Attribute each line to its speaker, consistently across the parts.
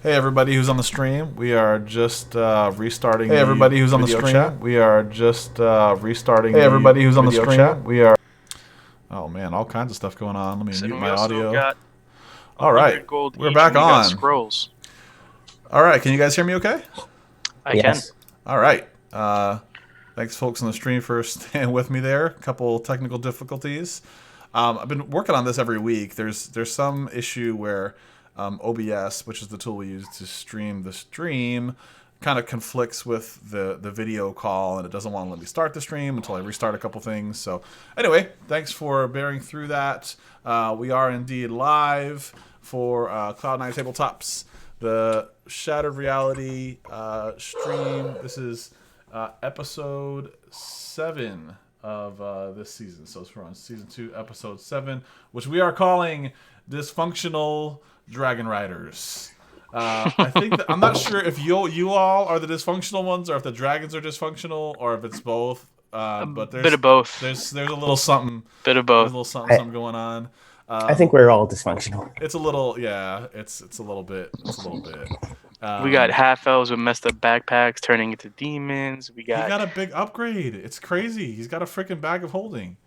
Speaker 1: Hey everybody who's on the stream, we are just restarting.
Speaker 2: Hey everybody who's on the
Speaker 1: video
Speaker 2: stream.
Speaker 1: chat. We are just restarting.
Speaker 2: Hey everybody who's on the
Speaker 1: video
Speaker 2: stream.
Speaker 1: chat. We are. Oh man, all kinds of stuff going on. Let me mute
Speaker 3: And we
Speaker 1: my
Speaker 3: also
Speaker 1: audio.
Speaker 3: got
Speaker 1: All right,
Speaker 3: 100 gold
Speaker 1: we're
Speaker 3: each,
Speaker 1: back
Speaker 3: and we got
Speaker 1: on.
Speaker 3: scrolls.
Speaker 1: All right, can you guys hear me? Okay.
Speaker 3: I
Speaker 2: Yes.
Speaker 1: All right. Thanks, folks on the stream, for staying with me there. A couple technical difficulties. I've been working on this every week. There's some issue where OBS, which is the tool we use to stream the stream, kind of conflicts with the video call, and it doesn't want to let me start the stream until I restart a couple things. So anyway, thanks for bearing through that. We are indeed live for Cloud9 Tabletops, the Shattered Reality stream. This is episode 7 of this season. So we're on season 2, episode 7, which we are calling Dysfunctional Dragon Riders. I think I'm not sure if you all are the dysfunctional ones, or if the dragons are dysfunctional, or if it's both. But there's
Speaker 3: bit of both.
Speaker 1: There's a little something.
Speaker 3: Bit of
Speaker 1: There's a
Speaker 3: both.
Speaker 1: little something going on.
Speaker 2: I think we're all dysfunctional.
Speaker 1: It's a little, yeah. It's a little bit. It's a little bit.
Speaker 3: We got half elves with messed up backpacks turning into demons.
Speaker 1: He got a big upgrade. It's crazy. He's got a freaking bag of holding.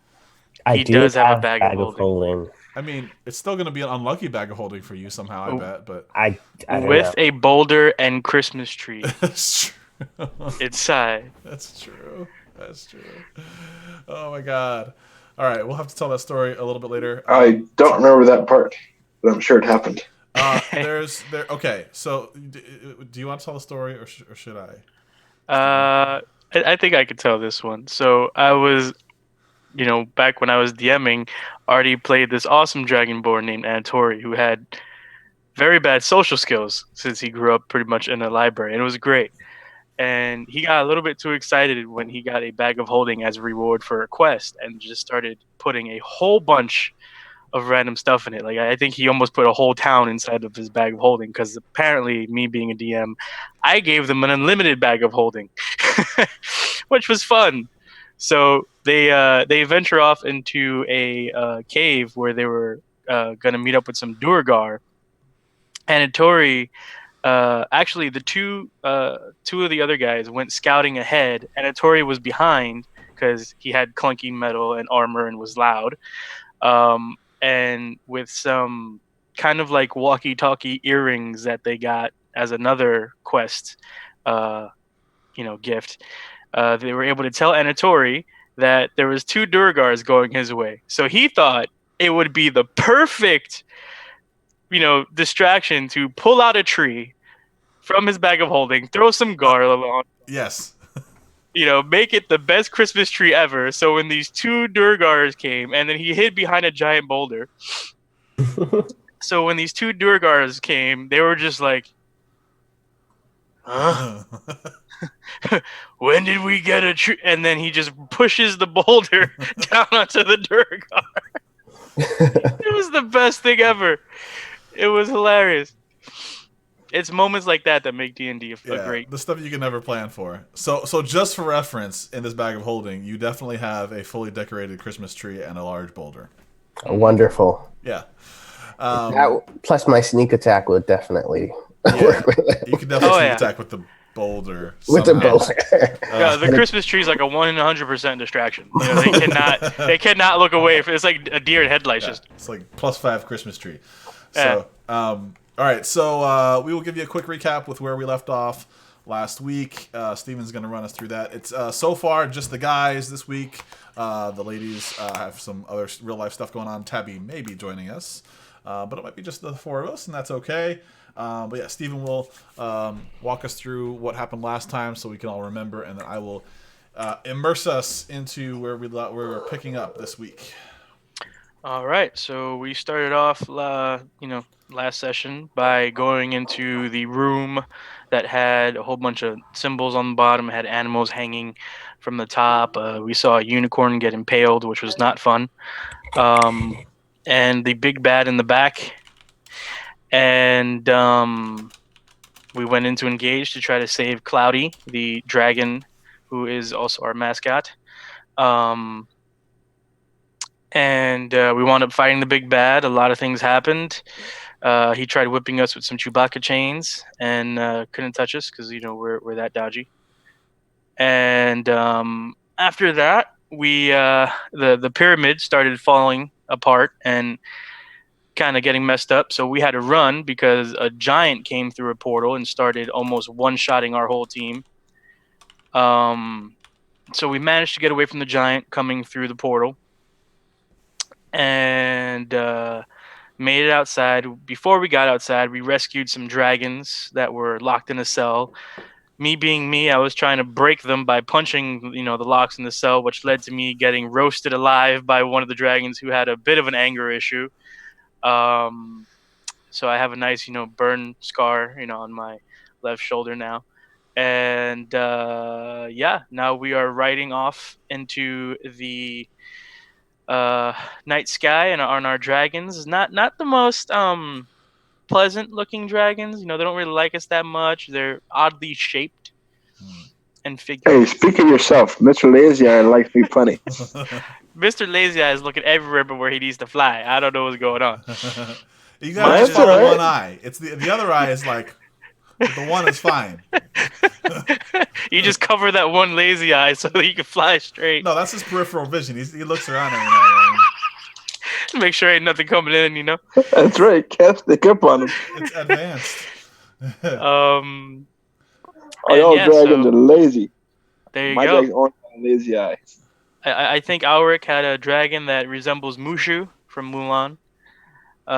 Speaker 3: He does have a bag of holding.
Speaker 1: I mean, it's still going to be an unlucky bag of holding for you somehow, I bet. But
Speaker 2: I don't
Speaker 3: with
Speaker 2: know.
Speaker 3: a boulder and Christmas tree
Speaker 1: that's true.
Speaker 3: inside.
Speaker 1: That's true. That's true. Oh my god. All right, we'll have to tell that story a little bit later.
Speaker 4: I don't remember that part, but I'm sure it happened.
Speaker 1: Okay, so do you want to tell the story, or should I?
Speaker 3: I think I could tell this one. So I was, back when I was DMing, already played this awesome dragonborn named Anatori, who had very bad social skills since he grew up pretty much in a library, and it was great. And he got a little bit too excited when he got a bag of holding as a reward for a quest, and just started putting a whole bunch of random stuff in it. Like, I think he almost put a whole town inside of his bag of holding, because apparently, me being a DM, I gave them an unlimited bag of holding, which was fun. So they venture off into a cave where they were going to meet up with some Duergar. And Tori, actually, the two of the other guys went scouting ahead, and Tori was behind because he had clunky metal and armor and was loud. And with some kind of like walkie-talkie earrings that they got as another quest, gift, they were able to tell Anatori that there was 2 Durgars going his way. So he thought it would be the perfect, distraction to pull out a tree from his bag of holding, throw some garland on.
Speaker 1: Yes.
Speaker 3: Make it the best Christmas tree ever. So when these 2 Durgars came, and then he hid behind a giant boulder. So when these 2 Durgars came, they were just like, huh? When did we get a tree? And then he just pushes the boulder down onto the Durgar. It was the best thing ever. It was hilarious. It's moments like that that make D&D a great.
Speaker 1: The stuff you can never plan for. So just for reference, in this bag of holding, you definitely have a fully decorated Christmas tree and a large boulder.
Speaker 2: Wonderful.
Speaker 1: Yeah.
Speaker 2: Plus, my sneak attack would definitely work with it.
Speaker 1: You can definitely sneak attack with the boulder.
Speaker 2: With the boulder.
Speaker 3: The Christmas tree is like a 100% distraction. They cannot look away. It's like a deer in headlights.
Speaker 1: Yeah, it's like +5 Christmas tree. So, all right. So we will give you a quick recap with where we left off last week. Steven's going to run us through that. It's so far just the guys this week. The ladies have some other real life stuff going on. Tabby may be joining us, but it might be just the 4 of us, and that's okay. But yeah, Steven will walk us through what happened last time so we can all remember, and then I will immerse us into where we're picking up this week.
Speaker 3: All right, so we started off, last session by going into the room that had a whole bunch of symbols on the bottom, had animals hanging from the top. We saw a unicorn get impaled, which was not fun, and the big bad in the back. And we went into engage to try to save Cloudy, the dragon, who is also our mascot. And we wound up fighting the big bad. A lot of things happened. He tried whipping us with some Chewbacca chains and couldn't touch us because we're that dodgy. And after that, we the pyramid started falling apart and kind of getting messed up. So we had to run because a giant came through a portal and started almost one-shotting our whole team. Um, so we managed to get away from the giant coming through the portal and made it outside. Before we got outside, we rescued some dragons that were locked in a cell. Me being me, I was trying to break them by punching, the locks in the cell, which led to me getting roasted alive by one of the dragons who had a bit of an anger issue. Um, so I have a nice, burn scar, on my left shoulder now. And yeah, now we are riding off into the night sky and on our dragons. Not the most pleasant looking dragons. They don't really like us that much. They're oddly shaped and figured.
Speaker 4: Hey, speak of yourself. Mr. Lazy Eye likes to be funny.
Speaker 3: Mr. Lazy Eye is looking everywhere but where he needs to fly. I don't know what's going on.
Speaker 1: You gotta just
Speaker 4: That's all
Speaker 1: follow
Speaker 4: right.
Speaker 1: one eye. It's the other eye is like, the one is fine.
Speaker 3: You just cover that one lazy eye so that you can fly straight.
Speaker 1: No, that's his peripheral vision. He looks around every now and then.
Speaker 3: Make sure ain't nothing coming in,
Speaker 4: That's right. Can't stick up on him.
Speaker 1: It's advanced.
Speaker 3: Um,
Speaker 4: All
Speaker 3: and
Speaker 4: y'all
Speaker 3: yeah,
Speaker 4: dragons
Speaker 3: so
Speaker 4: are lazy.
Speaker 3: there you
Speaker 4: My
Speaker 3: go.
Speaker 4: dragon's only got a lazy eye.
Speaker 3: I think Alric had a dragon that resembles Mushu from Mulan.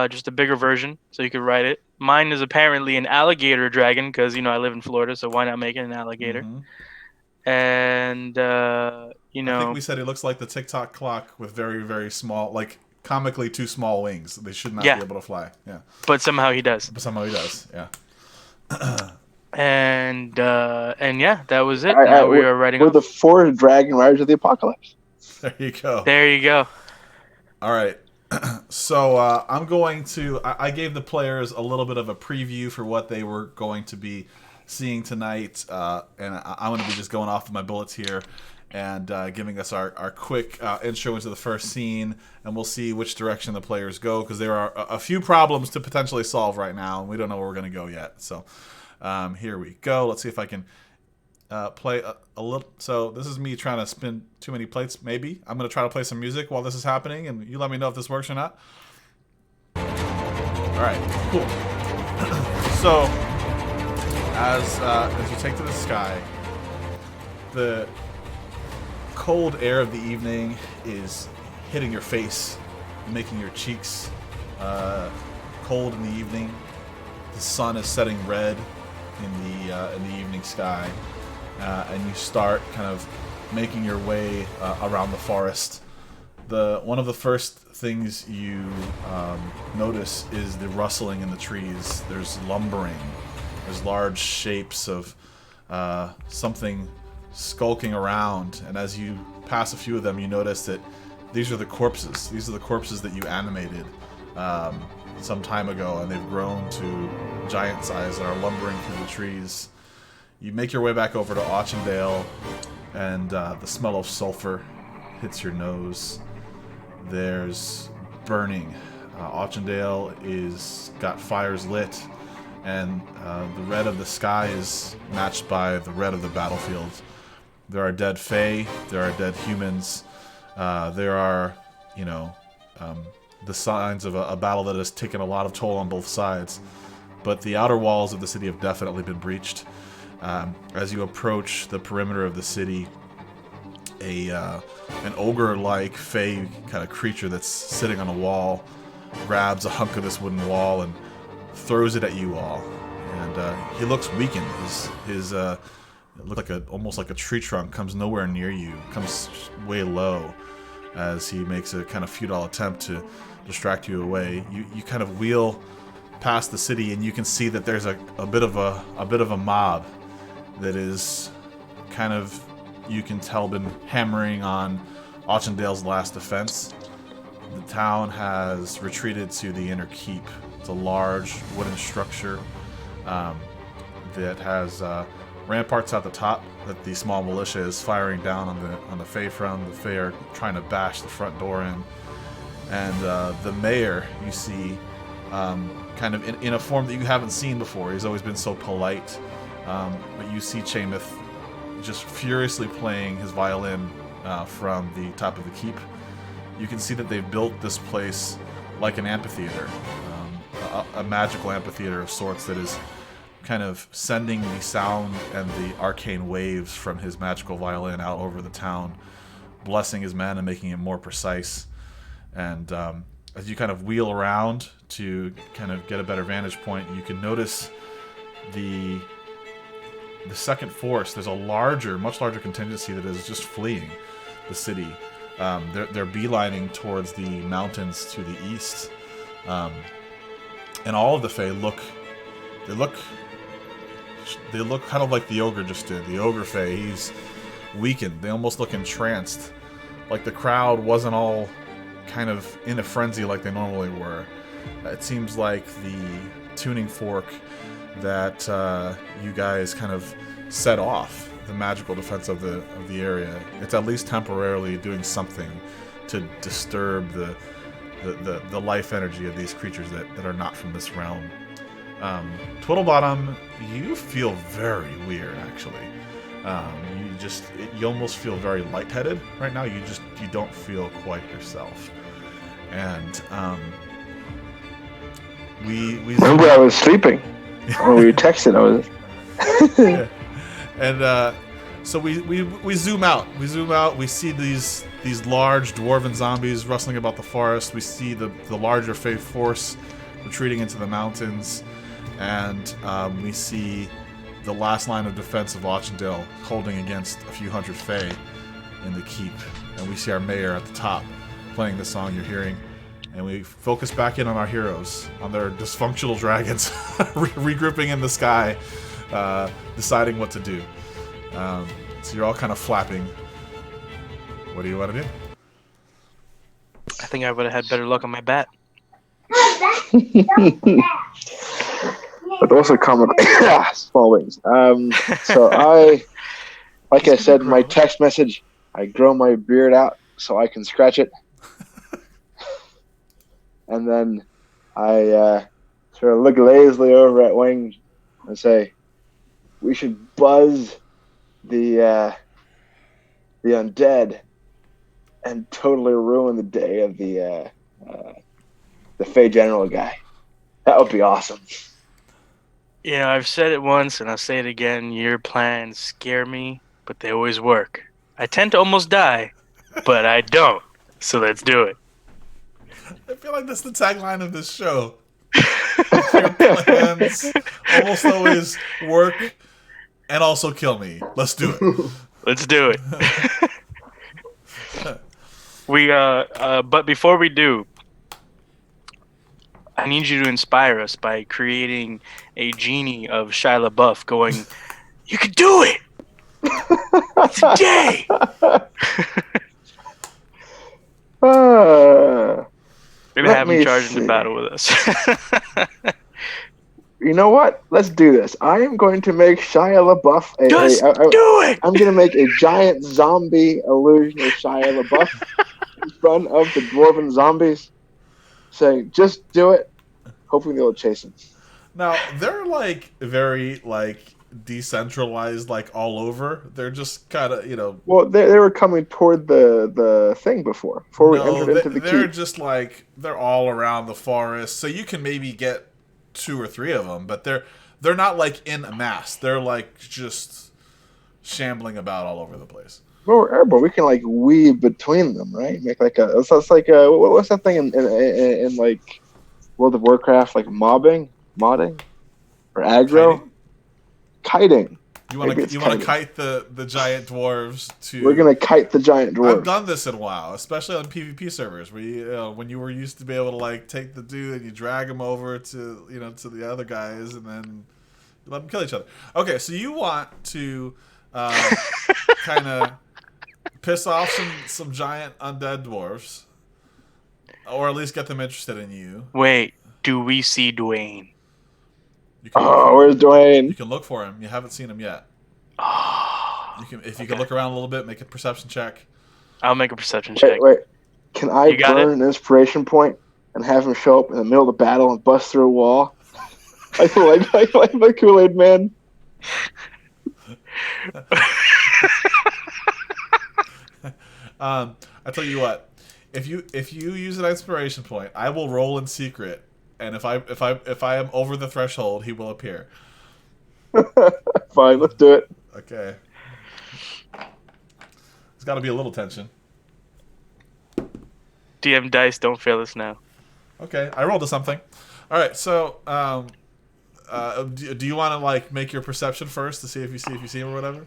Speaker 3: Just a bigger version, so you could ride it. Mine is apparently an alligator dragon because I live in Florida, so why not make it an alligator?
Speaker 1: Mm-hmm.
Speaker 3: And
Speaker 1: I think we said it looks like the TikTok clock with very, very small, like comically too small wings. They should not be able to fly. Yeah,
Speaker 3: but somehow he does.
Speaker 1: but somehow he does. Yeah.
Speaker 3: And yeah, that was it. Now we are riding
Speaker 4: We're
Speaker 3: off.
Speaker 4: the 4 dragon riders of the apocalypse.
Speaker 1: There you go.
Speaker 3: There you go.
Speaker 1: All right. So I'm going to. I gave the players a little bit of a preview for what they were going to be seeing tonight, and I'm going to be just going off of my bullets here and giving us our quick intro into the first scene, and we'll see which direction the players go because there are a few problems to potentially solve right now, and we don't know where we're going to go yet. So here we go. Let's see if I can play a little. So this is me trying to spin too many plates. Maybe I'm going to try to play some music while this is happening, and you let me know if this works or not. All right, cool. So as you take to the sky, the cold air of the evening is hitting your face, making your cheeks cold in the evening. The sun is setting red in the evening sky. And you start kind of making your way around the forest. One of the first things you notice is the rustling in the trees. There's lumbering. There's large shapes of something skulking around. And as you pass a few of them, you notice that these are the corpses. These are the corpses that you animated some time ago, and they've grown to giant size and are lumbering through the trees. You make your way back over to Auchendale, and the smell of sulfur hits your nose. There's burning. Auchendale is got fires lit, and the red of the sky is matched by the red of the battlefield. There are dead Fae. There are dead humans. There are, the signs of a battle that has taken a lot of toll on both sides. But the outer walls of the city have definitely been breached. As you approach the perimeter of the city, an ogre-like Fey kind of creature that's sitting on a wall grabs a hunk of this wooden wall and throws it at you all. And he looks weakened. His it looked like almost like a tree trunk comes nowhere near you, comes way low as he makes a kind of futile attempt to distract you away. You kind of wheel past the city, and you can see that there's a bit of a mob that is kind of, you can tell, been hammering on Auchendale's last defense. The town has retreated to the inner keep. It's a large wooden structure that has ramparts at the top that the small militia is firing down on the Fae from. The Fae are trying to bash the front door in. And the mayor, you see, kind of in a form that you haven't seen before. He's always been so polite, but you see Chamath just furiously playing his violin from the top of the keep. You can see that they've built this place like an amphitheater, a magical amphitheater of sorts that is kind of sending the sound and the arcane waves from his magical violin out over the town, blessing his men and making it more precise. And as you kind of wheel around to kind of get a better vantage point, you can notice the second force. There's a much larger contingency that is just fleeing the city. They're beelining towards the mountains to the east, and all of the Fae look kind of like the ogre just did. The ogre Fae, he's weakened. They almost look entranced, like the crowd wasn't all kind of in a frenzy like they normally were. It seems like the tuning fork that you guys kind of set off the magical defense of the area. It's at least temporarily doing something to disturb the life energy of these creatures that are not from this realm. Twiddlebottom, you feel very weird, actually. You almost feel very lightheaded right now. You don't feel quite yourself. And we
Speaker 4: remember I was sleeping when we were texting. I was.
Speaker 1: Yeah. And so we zoom out. We see these large dwarven zombies rustling about the forest. We see the larger Fae force retreating into the mountains, and we see the last line of defense of Auchendale holding against a few hundred Fae in the keep. And we see our mayor at the top playing the song you're hearing. And we focus back in on our heroes, on their dysfunctional dragons, regrouping in the sky, deciding what to do. So you're all kind of flapping. What do you want to do?
Speaker 3: I think I would have had better luck on my bat.
Speaker 4: But also common small wings. So like I said in my text message, I grow my beard out so I can scratch it. And then I sort of look lazily over at Wing and say, we should buzz the undead and totally ruin the day of the Fey General guy. That would be awesome.
Speaker 3: Yeah, I've said it once and I'll say it again. Your plans scare me, but they always work. I tend to almost die, but I don't. So let's do it.
Speaker 1: I feel like that's the tagline of this show. Your plans almost always work and also kill me. Let's do it.
Speaker 3: Let's do it. But before we do, I need you to inspire us by creating a genie of Shia LaBeouf going, you can do it! Today! Maybe have him charge into battle with us.
Speaker 4: You know what? Let's do this. I am going to make Shia LaBeouf
Speaker 3: do it!
Speaker 4: I'm going to make a giant zombie illusion of Shia LaBeouf in front of the dwarven zombies, saying, "Just do it." Hoping they'll chase him.
Speaker 1: Now they're very decentralized, all over. They're just kind of
Speaker 4: Well, they were coming toward the thing before we entered into the keep.
Speaker 1: They're just they're all around the forest, so you can maybe get 2 or 3 of them, but they're not in a mass. They're just shambling about all over the place.
Speaker 4: Well, we can weave between them, right? Make it's what's that thing in World of Warcraft, modding or aggro? Kiting.
Speaker 1: You want to kite the giant dwarves to?
Speaker 4: We're gonna kite the giant dwarves.
Speaker 1: I've done this in a while, especially on PvP servers, where when you were used to be able to take the dude and you drag him over to to the other guys, and then you let them kill each other. Okay, so you want to kind of piss off some giant undead dwarves, or at least get them interested in you.
Speaker 3: Wait, do we see Dwayne?
Speaker 4: Where's Dwayne?
Speaker 1: You can look for him. You haven't seen him yet. If you can look around a little bit, make a perception check.
Speaker 3: I'll make a perception check.
Speaker 4: Wait. Can I burn an inspiration point and have him show up in the middle of the battle and bust through a wall. like my Kool-Aid man.
Speaker 1: I tell you what, if you use an inspiration point, I will roll in secret, and if I am over the threshold, he will appear.
Speaker 4: Fine, let's do it.
Speaker 1: Okay. There's got to be a little tension.
Speaker 3: DM dice, don't fail us now.
Speaker 1: Okay, I rolled a something. All right, so do you want to like make your perception first to see if you see him or whatever?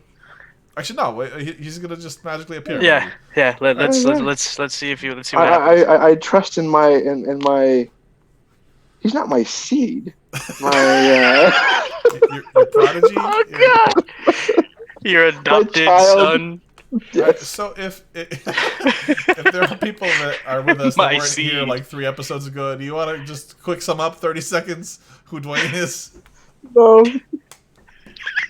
Speaker 1: Actually, no. Wait, he's gonna just magically appear.
Speaker 3: Yeah,
Speaker 1: Maybe.
Speaker 3: yeah. Let's see let's see what happens.
Speaker 4: I trust in my. He's not my seed. My.
Speaker 1: Your prodigy.
Speaker 3: Oh God! Your adopted son.
Speaker 1: Right, so if there are people that are with us that weren't here like 3 episodes ago, do you want to just quick sum up 30 seconds who Dwayne is?
Speaker 4: No.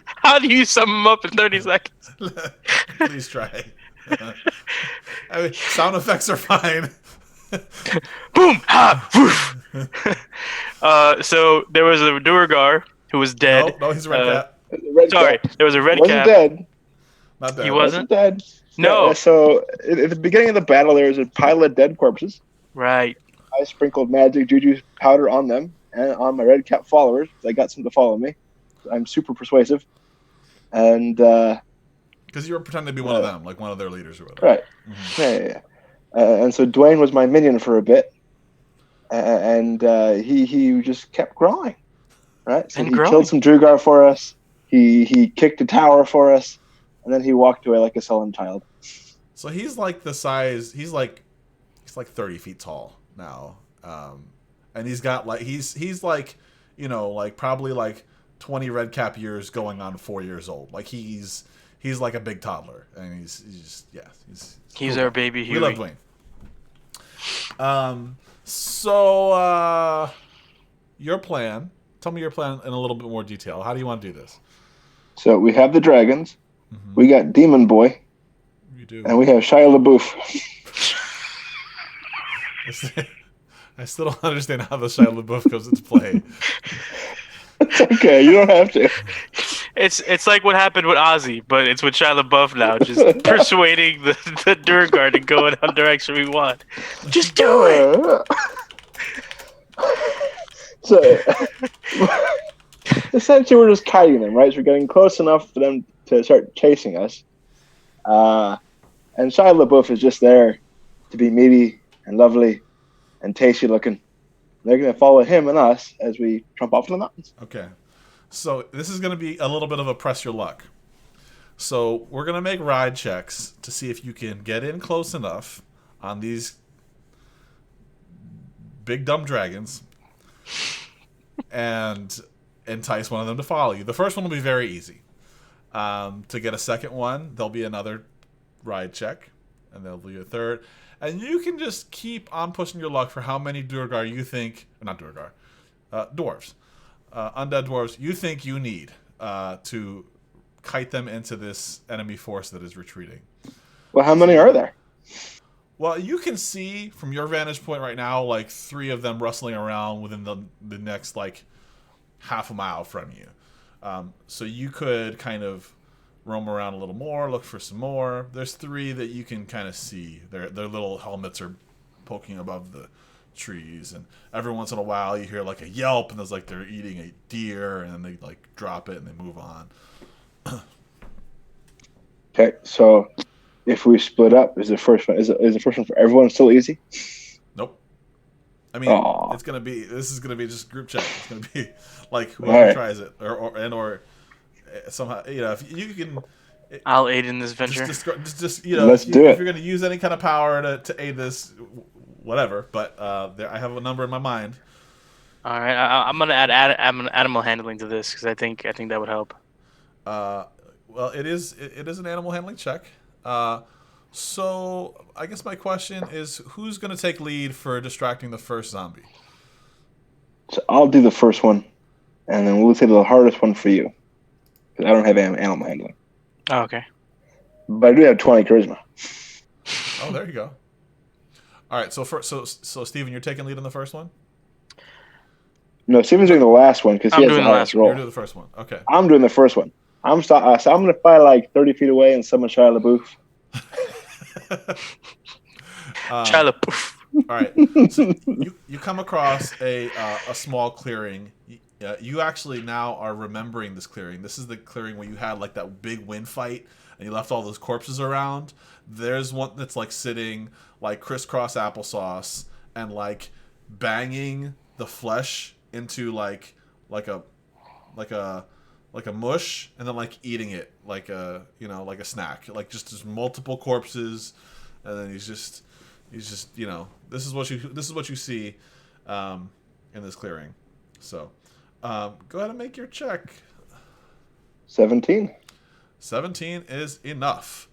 Speaker 3: How do you sum him up in 30 seconds?
Speaker 1: Please try. I mean, sound effects are fine.
Speaker 3: Boom! Ha! Woof! So there was a Durgar who was dead.
Speaker 1: No, he's a red cap.
Speaker 3: Sorry, there was a red
Speaker 4: wasn't
Speaker 3: cap.
Speaker 4: Dead.
Speaker 1: Not dead.
Speaker 3: He wasn't
Speaker 4: dead.
Speaker 3: No.
Speaker 4: Yeah, so at the beginning of the battle, there was a pile of dead corpses.
Speaker 3: Right.
Speaker 4: I sprinkled magic juju powder on them and on my red cap followers. I got some to follow me. I'm super persuasive, and
Speaker 1: because you were pretending to be one of them, like one of their leaders or whatever.
Speaker 4: Right.
Speaker 1: Mm-hmm.
Speaker 4: Yeah. And so Dwayne was my minion for a bit, and he just kept growing. Right. So he killed some Drugar for us. He kicked a tower for us, and then he walked away like a sullen child.
Speaker 1: So he's like the size. He's like 30 feet tall now, and he's got like he's like like probably like 20 red cap years going on 4 years old. Like he's like a big toddler, and he's just
Speaker 3: he's
Speaker 1: cool.
Speaker 3: Our baby Huey.
Speaker 1: We love Dwayne. So your plan. Tell me your plan in a little bit more detail. How do you want to do this?
Speaker 4: So we have the dragons.
Speaker 1: Mm-hmm.
Speaker 4: We got Demon Boy.
Speaker 1: You do.
Speaker 4: And we have Shia LaBeouf.
Speaker 1: I still don't understand how the Shia LaBeouf goes into play.
Speaker 4: It's okay. You don't have to.
Speaker 3: It's like what happened with Ozzy, but it's with Shia LaBeouf now, just persuading the Durgar to go in a direction we want. Just do it.
Speaker 4: So, essentially, we're just kiting them, right? So we're getting close enough for them to start chasing us. And Shia LaBeouf is just there to be meaty and lovely and tasty looking. They're going to follow him and us as we jump off to the mountains.
Speaker 1: Okay. So this is going to be a little bit of a press your luck. So we're going to make ride checks to see if you can get in close enough on these big dumb dragons and entice one of them to follow you. The first one will be very easy. To get a second one, there'll be another ride check, and there'll be a third. And you can just keep on pushing your luck for how many Durgar you think, not Durgar, dwarves, undead dwarves, you think you need to kite them into this enemy force that is retreating.
Speaker 4: Well, how many are there?
Speaker 1: Well, you can see from your vantage point right now, like 3 of them rustling around within the next like half a mile from you. So you could kind of roam around a little more, look for some more. There's 3 that you can kind of see. Their little helmets are poking above the trees, and every once in a while you hear like a yelp, and there's like they're eating a deer, and then they like drop it and they move on.
Speaker 4: Okay, so if we split up, is the first one for everyone still easy?
Speaker 1: Nope. I mean, this is gonna be just group chat. It's gonna be like whoever tries it, or somehow if you can.
Speaker 3: I'll aid in this venture.
Speaker 1: Just
Speaker 4: let's
Speaker 1: do it. If you're gonna use any kind of power to aid this, whatever. But I have a number in my mind.
Speaker 3: All right, I'm gonna add animal handling to this because I think that would help.
Speaker 1: Well, it is an animal handling check. So I guess my question is, who's going to take lead for distracting the first zombie?
Speaker 4: So I'll do the first one, and then we'll say the hardest one for you, because I don't have animal handling.
Speaker 3: Oh, okay.
Speaker 4: But I do have 20 charisma.
Speaker 1: Oh, there you go. All right. So Steven, you're taking lead on the first one.
Speaker 4: No, Steven's doing the last one because he
Speaker 3: I'm
Speaker 4: has the
Speaker 3: doing the
Speaker 4: highest
Speaker 3: last one.
Speaker 1: You're
Speaker 4: roll.
Speaker 1: doing the first one. Okay.
Speaker 4: I'm doing the first one. So I'm going to fly like 30 feet away and summon Shia LaBeouf.
Speaker 3: Shia LaBeouf.
Speaker 1: All right. So you come across a small clearing. You actually now are remembering this clearing. This is the clearing where you had like that big wind fight and you left all those corpses around. There's one that's like sitting like crisscross applesauce and like banging the flesh into like a like a like a mush and then like eating it like a like a snack. Like just multiple corpses and then he's just this is what you see in this clearing. So go ahead and make your check.
Speaker 4: 17.
Speaker 1: 17 is enough.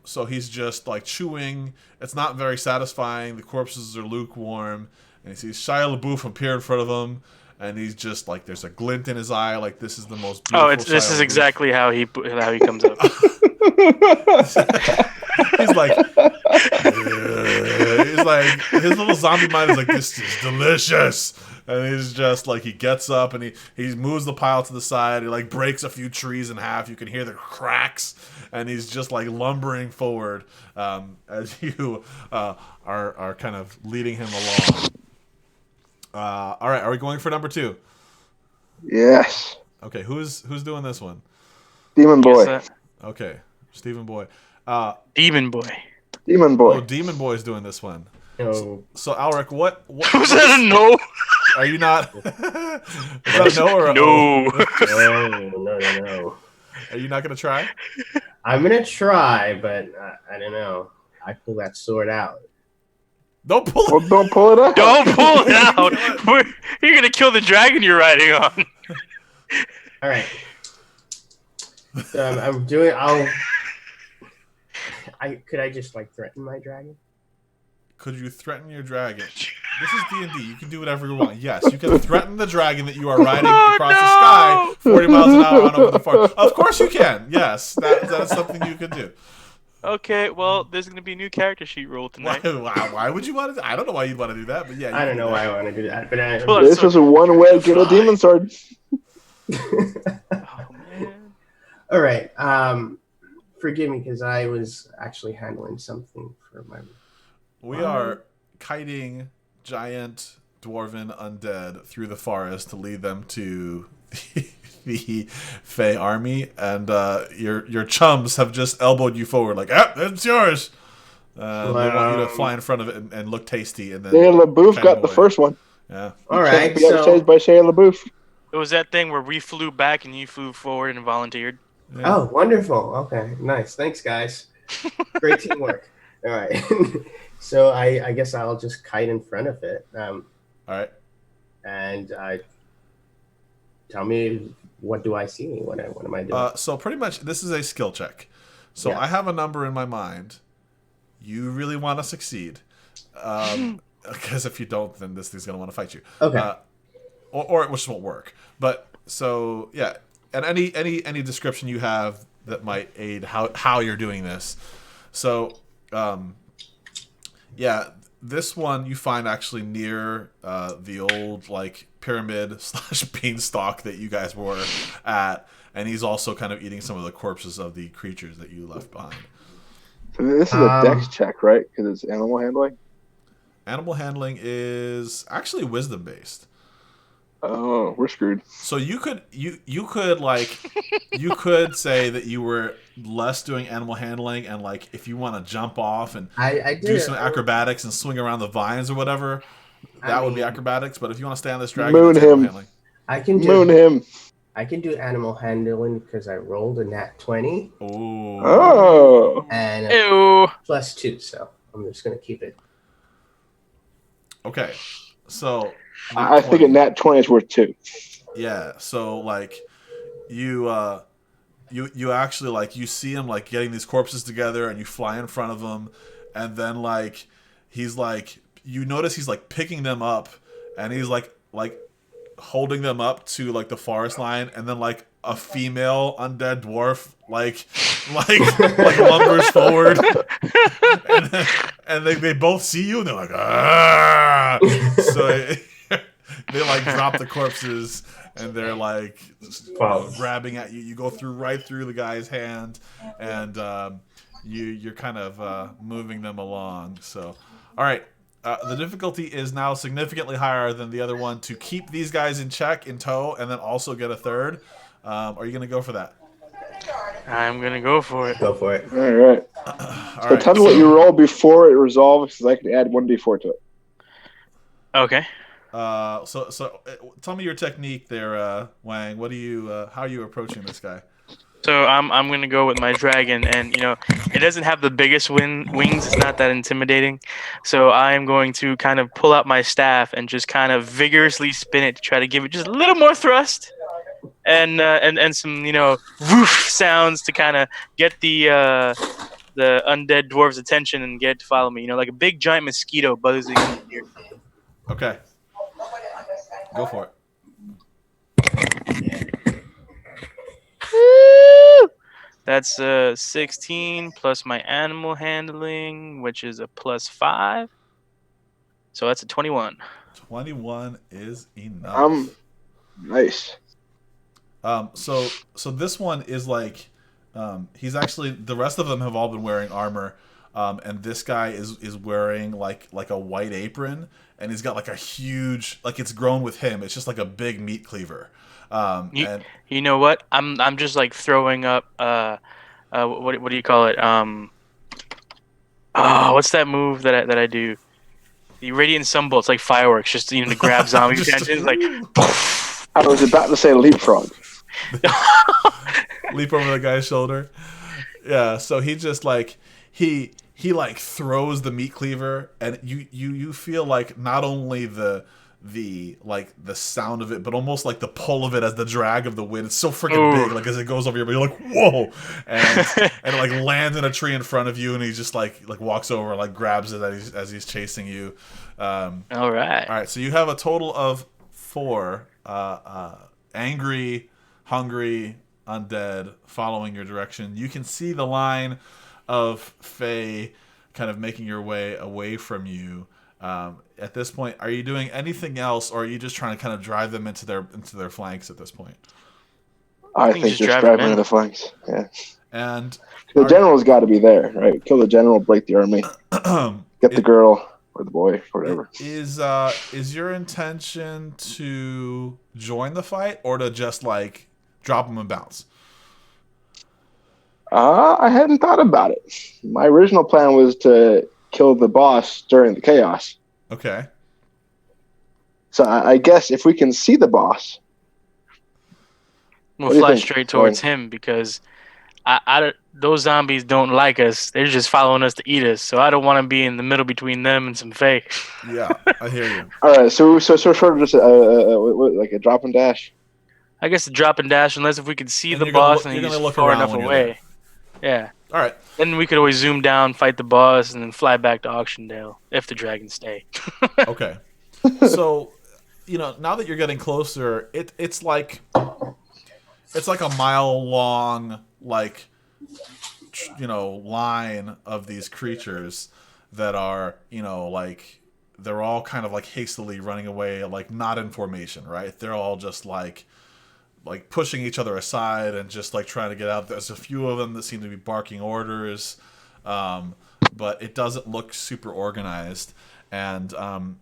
Speaker 1: So he's just like chewing. It's not very satisfying. The corpses are lukewarm, and he sees Shia LaBeouf appear in front of him, and he's just like, there's a glint in his eye, like this is the most beautiful.
Speaker 3: Oh, this is
Speaker 1: LaBeouf.
Speaker 3: exactly how he comes up.
Speaker 1: He's like, his little zombie mind is like, this is delicious. And he's just like, he gets up and he moves the pile to the side. He like breaks a few trees in half. You can hear the cracks. And he's just like lumbering forward as you are kind of leading him along. All right, are we going for number 2?
Speaker 4: Yes.
Speaker 1: Okay, who's doing this one?
Speaker 4: Demon Boy.
Speaker 3: Yes,
Speaker 1: Okay, Stephen Boy.
Speaker 3: Demon Boy.
Speaker 4: Demon Boy.
Speaker 1: Oh, Demon Boy's doing this one.
Speaker 2: No.
Speaker 1: So Alric, what
Speaker 3: Was that a no?
Speaker 1: are you not? Is that a no or a
Speaker 3: No.
Speaker 2: No.
Speaker 1: Are you not gonna try?
Speaker 2: I'm gonna try, but I don't know. I pull that sword out.
Speaker 1: Don't pull it.
Speaker 4: Well, don't pull it out.
Speaker 3: Don't pull it out. You're gonna kill the dragon you're riding on.
Speaker 2: All right. So I'm doing. Could I just like threaten my dragon?
Speaker 1: Could you threaten your dragon? This is D&D. You can do whatever you want. Yes, you can threaten the dragon that you are riding across the sky 40 miles an hour on over the forest. Of course you can. Yes, that's something you can do.
Speaker 3: Okay, well, there's gonna be a new character sheet roll tonight.
Speaker 1: Why would you want to? I don't know why you'd want to do that, but yeah.
Speaker 2: I don't know why I want to do that, but
Speaker 4: This was a one way to get a demon sword.
Speaker 3: Oh man.
Speaker 2: All right. Forgive me because I was actually handling something for my.
Speaker 1: We are kiting giant dwarven undead through the forest to lead them to the Fey army, and your chums have just elbowed you forward, like, it's yours. They want you to fly in front of it and look tasty, and then
Speaker 4: Shia LaBeouf got the first one.
Speaker 1: Yeah.
Speaker 2: All right.
Speaker 4: Be outchased by Shia LaBeouf.
Speaker 3: It was that thing where we flew back and you flew forward and volunteered.
Speaker 1: Yeah.
Speaker 2: Oh, wonderful. Okay, nice. Thanks, guys. Great teamwork. All right. So I guess I'll just kite in front of it.
Speaker 1: All right.
Speaker 2: And tell me, what do I see? What am I doing?
Speaker 1: So pretty much, this is a skill check. So
Speaker 2: Yeah.
Speaker 1: I have a number in my mind. You really want to succeed, because if you don't, then this thing's gonna want to fight you.
Speaker 2: Okay.
Speaker 1: Or it just won't work. But so yeah, and any description you have that might aid how you're doing this. So yeah, this one you find actually near the old like pyramid / beanstalk that you guys were at, and he's also kind of eating some of the corpses of the creatures that you left behind.
Speaker 4: So this is a dex check, right? Because it's animal handling.
Speaker 1: Animal handling is actually wisdom based.
Speaker 4: Oh, we're screwed.
Speaker 1: So you could like you could say that you were less doing animal handling, and like if you want to jump off and
Speaker 2: I did
Speaker 1: do some acrobatics and swing around the vines or whatever, that would be acrobatics. But if you want to stay on this dragon,
Speaker 4: Moon
Speaker 1: it's animal
Speaker 4: him.
Speaker 1: handling.
Speaker 2: I can do
Speaker 4: Moon him.
Speaker 2: I can do animal handling because I rolled a nat 20
Speaker 1: Ooh.
Speaker 4: Oh.
Speaker 2: and
Speaker 3: Ew.
Speaker 2: +2, so I'm just gonna keep it.
Speaker 1: Okay, so
Speaker 4: I think a nat 20 is worth 2.
Speaker 1: yeah. So like you actually like you see him like getting these corpses together, and you fly in front of him, and then like he's like you notice he's like picking them up, and he's like holding them up to like the forest line, and then like a female undead dwarf like like lumbers forward, and they both see you, and they're like, ah. So they like drop the corpses, and they're like grabbing at you. You go right through the guy's hand, and you're kind of moving them along. So, all right. The difficulty is now significantly higher than the other one to keep these guys in check, in tow, and then also get a third. Are you going to go for that?
Speaker 3: I'm gonna go for it.
Speaker 2: Go for it.
Speaker 4: All right.
Speaker 1: All
Speaker 4: So
Speaker 1: right.
Speaker 4: tell me what you roll before it resolves, because I can add 1d4 to it.
Speaker 3: Okay.
Speaker 1: So tell me your technique there, Wang. What do you? How are you approaching this guy?
Speaker 3: So I'm gonna go with my dragon, and it doesn't have the biggest wings. It's not that intimidating. So I am going to kind of pull out my staff and just kind of vigorously spin it to try to give it just a little more thrust, and some woof sounds to kind of get the undead dwarves' attention and get to follow me. Like a big giant mosquito buzzing in the ear.
Speaker 1: Okay. Go for it.
Speaker 3: That's 16 plus my animal handling, which is a +5. So that's a 21.
Speaker 1: 21 is enough.
Speaker 4: Nice.
Speaker 1: So this one is like, he's actually, the rest of them have all been wearing armor, and this guy is wearing like a white apron, and he's got like a huge, like it's grown with him. It's just like a big meat cleaver. And
Speaker 3: You know what? I'm just like throwing up. What do you call it? What's that move that I do? The radiant sunbolts, like fireworks, just to grab zombie attention. Like,
Speaker 4: I was about to say leapfrog.
Speaker 1: leap over the guy's shoulder. Yeah. So he just like he like throws the meat cleaver, and you feel like not only the like the sound of it, but almost like the pull of it as the drag of the wind. It's so freaking big, like as it goes over your, but you're like, whoa, and it like lands in a tree in front of you, and he just like walks over and like grabs it as he's chasing you.
Speaker 3: All right.
Speaker 1: So you have a total of 4 angry, hungry undead following your direction. You can see the line of Fae kind of making your way away from you. At this point, are you doing anything else, or are you just trying to kind of drive them into their flanks at this point?
Speaker 4: I think just drive into the flanks. Yeah.
Speaker 1: And
Speaker 4: the general's got to be there, right? Kill the general, break the army, get the girl or the boy, or whatever.
Speaker 1: Is your intention to join the fight, or to just like drop them and bounce?
Speaker 4: I hadn't thought about it. My original plan was to kill the boss during the chaos.
Speaker 1: Okay.
Speaker 4: So I guess if we can see the boss,
Speaker 3: we'll fly straight towards him, because those zombies don't like us. They're just following us to eat us. So I don't want to be in the middle between them and some Fae.
Speaker 1: Yeah, I hear you.
Speaker 4: All right, so sort of just like a drop and dash.
Speaker 3: I guess a drop and dash, unless if we could see
Speaker 1: And
Speaker 3: the boss and he's far enough away. Yeah.
Speaker 1: All right.
Speaker 3: Then we could always zoom down, fight the boss, and then fly back to Auctiondale if the dragons stay.
Speaker 1: Okay. So, now that you're getting closer, it's like a mile long, like, line of these creatures that are, like, they're all kind of like hastily running away, like not in formation, right? They're all just like pushing each other aside and just like trying to get out. There's a few of them that seem to be barking orders, but it doesn't look super organized. And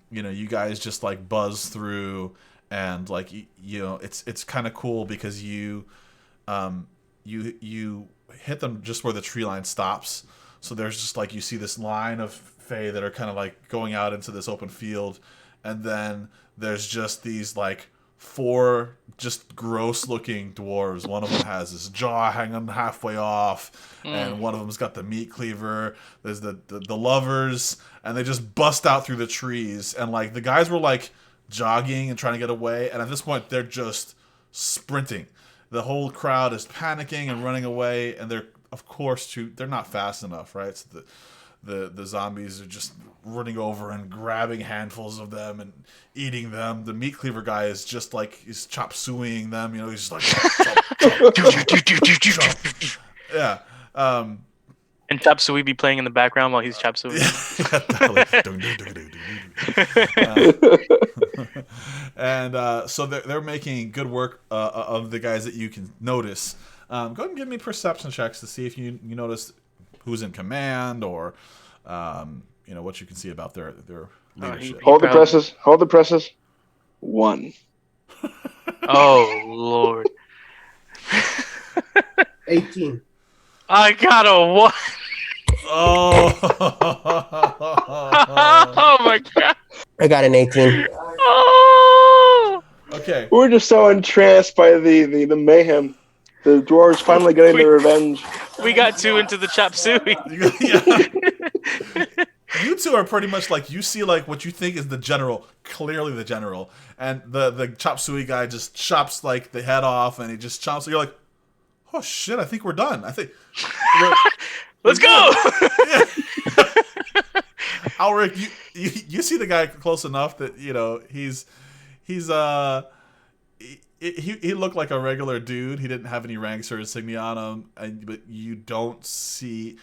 Speaker 1: you guys just like buzz through, and like it's kind of cool because you hit them just where the tree line stops. So there's just like, you see this line of Fae that are kind of like going out into this open field, and then there's just these like 4 just gross looking dwarves. One of them has his jaw hanging halfway off, and one of them's got the meat cleaver. There's the lovers, and they just bust out through the trees, and like the guys were like jogging and trying to get away, and at this point they're just sprinting. The whole crowd is panicking and running away, and they're of course they're not fast enough, right? So the zombies are just running over and grabbing handfuls of them and eating them. The meat cleaver guy is just like, he's chop sueying them, he's just like chop, chop, chop, chop. Yeah.
Speaker 3: And Chop Suey be playing in the background while he's Chop Suey.
Speaker 1: And so they're making good work of the guys that you can notice. Go ahead and give me perception checks to see if you notice who's in command or what you can see about their leadership.
Speaker 4: Hold the presses. 1.
Speaker 3: Oh Lord.
Speaker 2: 18.
Speaker 3: I got a 1.
Speaker 1: Oh.
Speaker 3: Oh my god.
Speaker 2: I got an 18.
Speaker 3: Oh.
Speaker 1: Okay.
Speaker 4: We're just so entranced by the mayhem. The dwarves finally getting their revenge.
Speaker 3: We got 2 into the Chop Suey.
Speaker 1: You two are pretty much like, you see like what you think is the general, clearly the general, and the Chop Suey guy just chops like the head off, and he just chomps. So you're like, oh shit, I think we're done. I think
Speaker 3: Let's go.
Speaker 1: Alric, you see the guy close enough that he looked like a regular dude. He didn't have any ranks or insignia on him, but you don't see.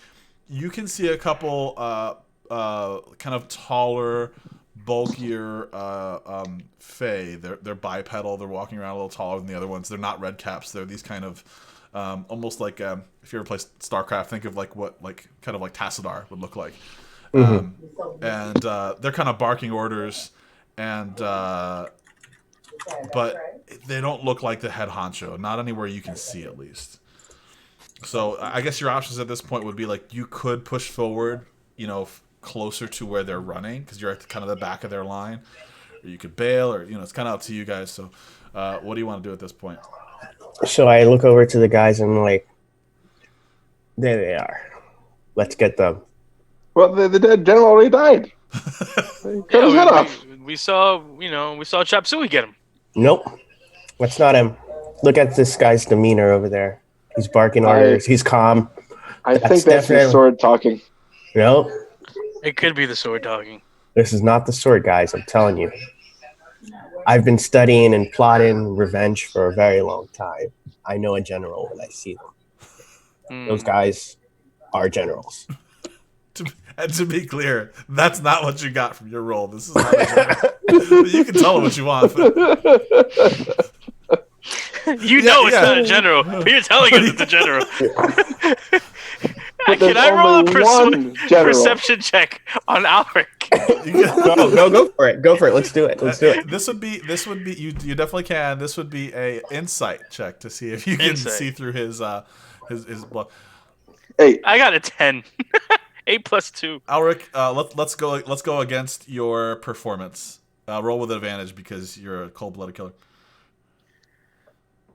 Speaker 1: You can see a couple kind of taller, bulkier Fae. They're bipedal. They're walking around a little taller than the other ones. They're not red caps. They're these kind of almost like if you ever play StarCraft, think of like what kind of like Tassadar would look like.
Speaker 2: Mm-hmm.
Speaker 1: And they're kind of barking orders, and but they don't look like the head honcho. Not anywhere you can see, at least. So I guess your options at this point would be like, you could push forward, closer to where they're running because you're at kind of the back of their line, or you could bail, or it's kind of up to you guys. So what do you want to do at this point?
Speaker 2: So I look over to the guys and I'm like, there they are. Let's get them.
Speaker 4: Well, the dead general already died. Cut his head off.
Speaker 3: We saw Chop Suey get him.
Speaker 2: Nope. That's not him. Look at this guy's demeanor over there. He's barking orders. He's calm.
Speaker 4: I think that's the sword talking.
Speaker 2: Nope.
Speaker 3: It could be the sword talking.
Speaker 2: This is not the sword, guys. I'm telling you. I've been studying and plotting revenge for a very long time. I know a general when I see them. Those guys are generals.
Speaker 1: And to be clear, that's not what you got from your role. This is not a general. You can tell them what you want. But...
Speaker 3: It's not a general, but you're telling us it's a general. Can I roll a perception check on Alric?
Speaker 2: Go for it. Go for it. Let's do it.
Speaker 1: This would be. You definitely can. This would be a insight check to see if you can see through his blood.
Speaker 4: 8.
Speaker 3: I got a 10. 8 plus 2.
Speaker 1: Alric, let's go against your performance. Roll with advantage because you're a cold-blooded killer.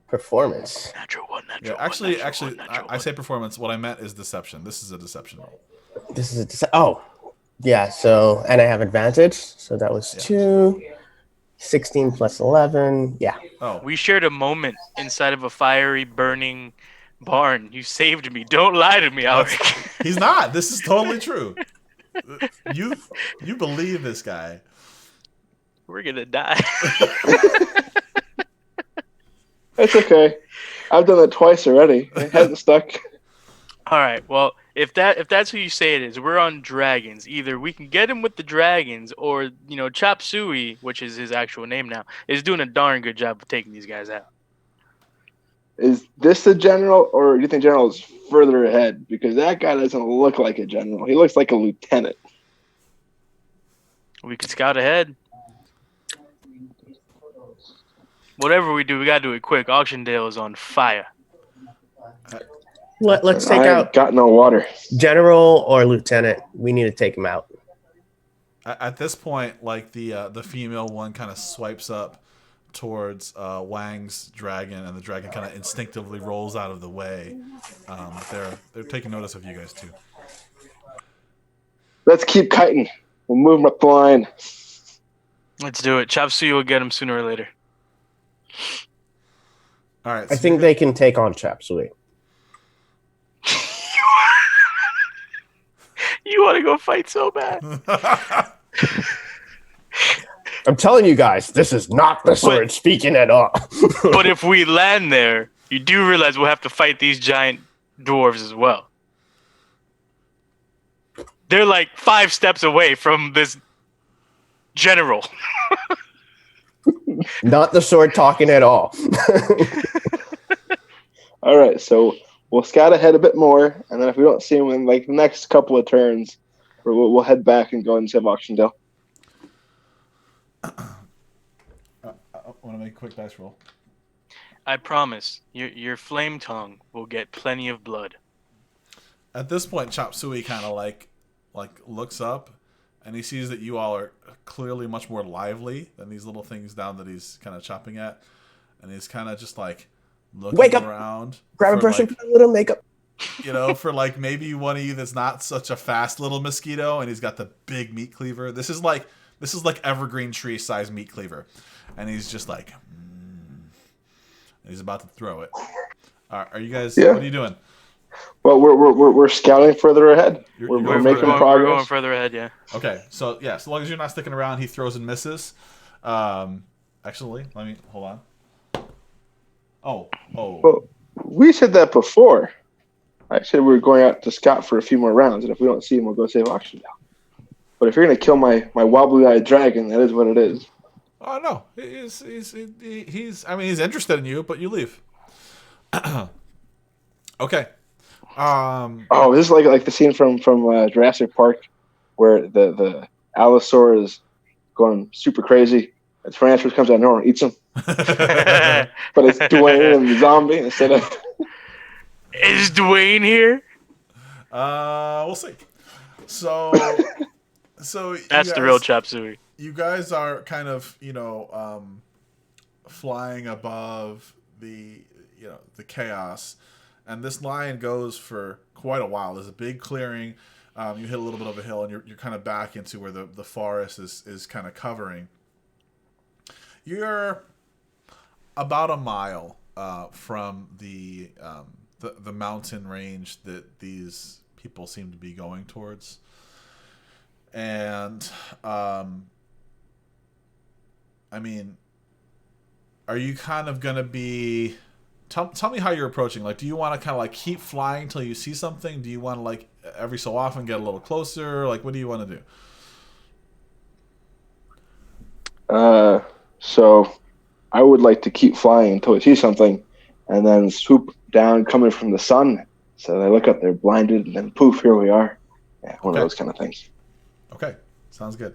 Speaker 2: Performance.
Speaker 3: Natural one.
Speaker 1: Actually, I say performance. What I meant is deception. This is a deception roll.
Speaker 2: This is yeah. So, and I have advantage. So that was 2. 16 plus 11. Yeah.
Speaker 1: Oh.
Speaker 3: We shared a moment inside of a fiery, burning barn. You saved me. Don't lie to me, Alric.
Speaker 1: He's not. This is totally true. You believe this guy.
Speaker 3: We're gonna die.
Speaker 4: It's okay. I've done that twice already. It hasn't stuck.
Speaker 3: All right. Well, if that's who you say it is, we're on dragons. Either we can get him with the dragons, or Chop Suey, which is his actual name now, is doing a darn good job of taking these guys out.
Speaker 4: Is this the general, or do you think general is further ahead? Because that guy doesn't look like a general. He looks like a lieutenant.
Speaker 3: We could scout ahead. Whatever we do, we gotta do it quick. Auctiondale is on fire.
Speaker 2: Let's take out.
Speaker 4: Got no water.
Speaker 2: General or lieutenant. We need to take him out.
Speaker 1: At this point, like the female one kind of swipes up towards Wang's dragon, and the dragon kind of instinctively rolls out of the way. They're taking notice of you guys too.
Speaker 4: Let's keep kiting. We'll move him up the line.
Speaker 3: Let's do it. Chop Suey will get him sooner or later.
Speaker 1: All right.
Speaker 2: I think they can take on Chop Suey.
Speaker 3: You want to go fight so bad.
Speaker 2: I'm telling you guys, this is not the sword speaking at all.
Speaker 3: But if we land there, you do realize we'll have to fight these giant dwarves as well. they're like 5 steps away from this general.
Speaker 2: Not the sword talking at all.
Speaker 4: All right, so we'll scout ahead a bit more, and then if we don't see him in like the next couple of turns, we'll head back and go and save Auctiondale.
Speaker 1: I want to make a quick dice roll.
Speaker 3: I promise, your flame tongue will get plenty of blood.
Speaker 1: At this point, Chop Suey kind of like looks up, and he sees that you all are clearly much more lively than these little things down that he's kind of chopping at, and he's kind of just like looking
Speaker 2: Wake up.
Speaker 1: around.
Speaker 2: Grab a brush and put a little makeup.
Speaker 1: You know, for like maybe one of you that's not such a fast little mosquito, and he's got the big meat cleaver. This is like evergreen tree size meat cleaver, and he's just like, he's about to throw it. Are you guys?
Speaker 4: Yeah.
Speaker 1: What are you doing?
Speaker 4: Well, we're scouting further ahead. We're making progress.
Speaker 3: We're going further ahead, yeah.
Speaker 1: Okay, so yeah, so long as you're not sticking around, he throws and misses. Actually, let me hold on. Oh.
Speaker 4: Well, we said that before. I said we were going out to scout for a few more rounds, and if we don't see him, we'll go save Auctiondale. But if you're gonna kill my wobbly-eyed dragon, that is what it is.
Speaker 1: Oh no, he's I mean, he's interested in you, but you leave. Okay.
Speaker 4: Oh, this is like the scene from Jurassic Park, where the Allosaur is going super crazy. A Tyrannosaurus comes out of nowhere and eats him. But it's Dwayne and the zombie instead of.
Speaker 3: Is Dwayne here?
Speaker 1: We'll see. So
Speaker 3: That's the real Chop Suey.
Speaker 1: You guys are kind of, flying above the chaos, and this line goes for quite a while. There's a big clearing. You hit a little bit of a hill, and you're kind of back into where the forest is kind of covering. You're about a mile from the mountain range that these people seem to be going towards, and I mean, are you kind of gonna be? Tell me how you're approaching. Like, do you want to kind of like keep flying till you see something? Do you want to like every so often get a little closer? Like, what do you want to do?
Speaker 4: So I would like to keep flying until we see something, and then swoop down coming from the sun. So they look up, they're blinded, and then poof, here we are. Yeah, one of those kind of things.
Speaker 1: Okay, sounds good.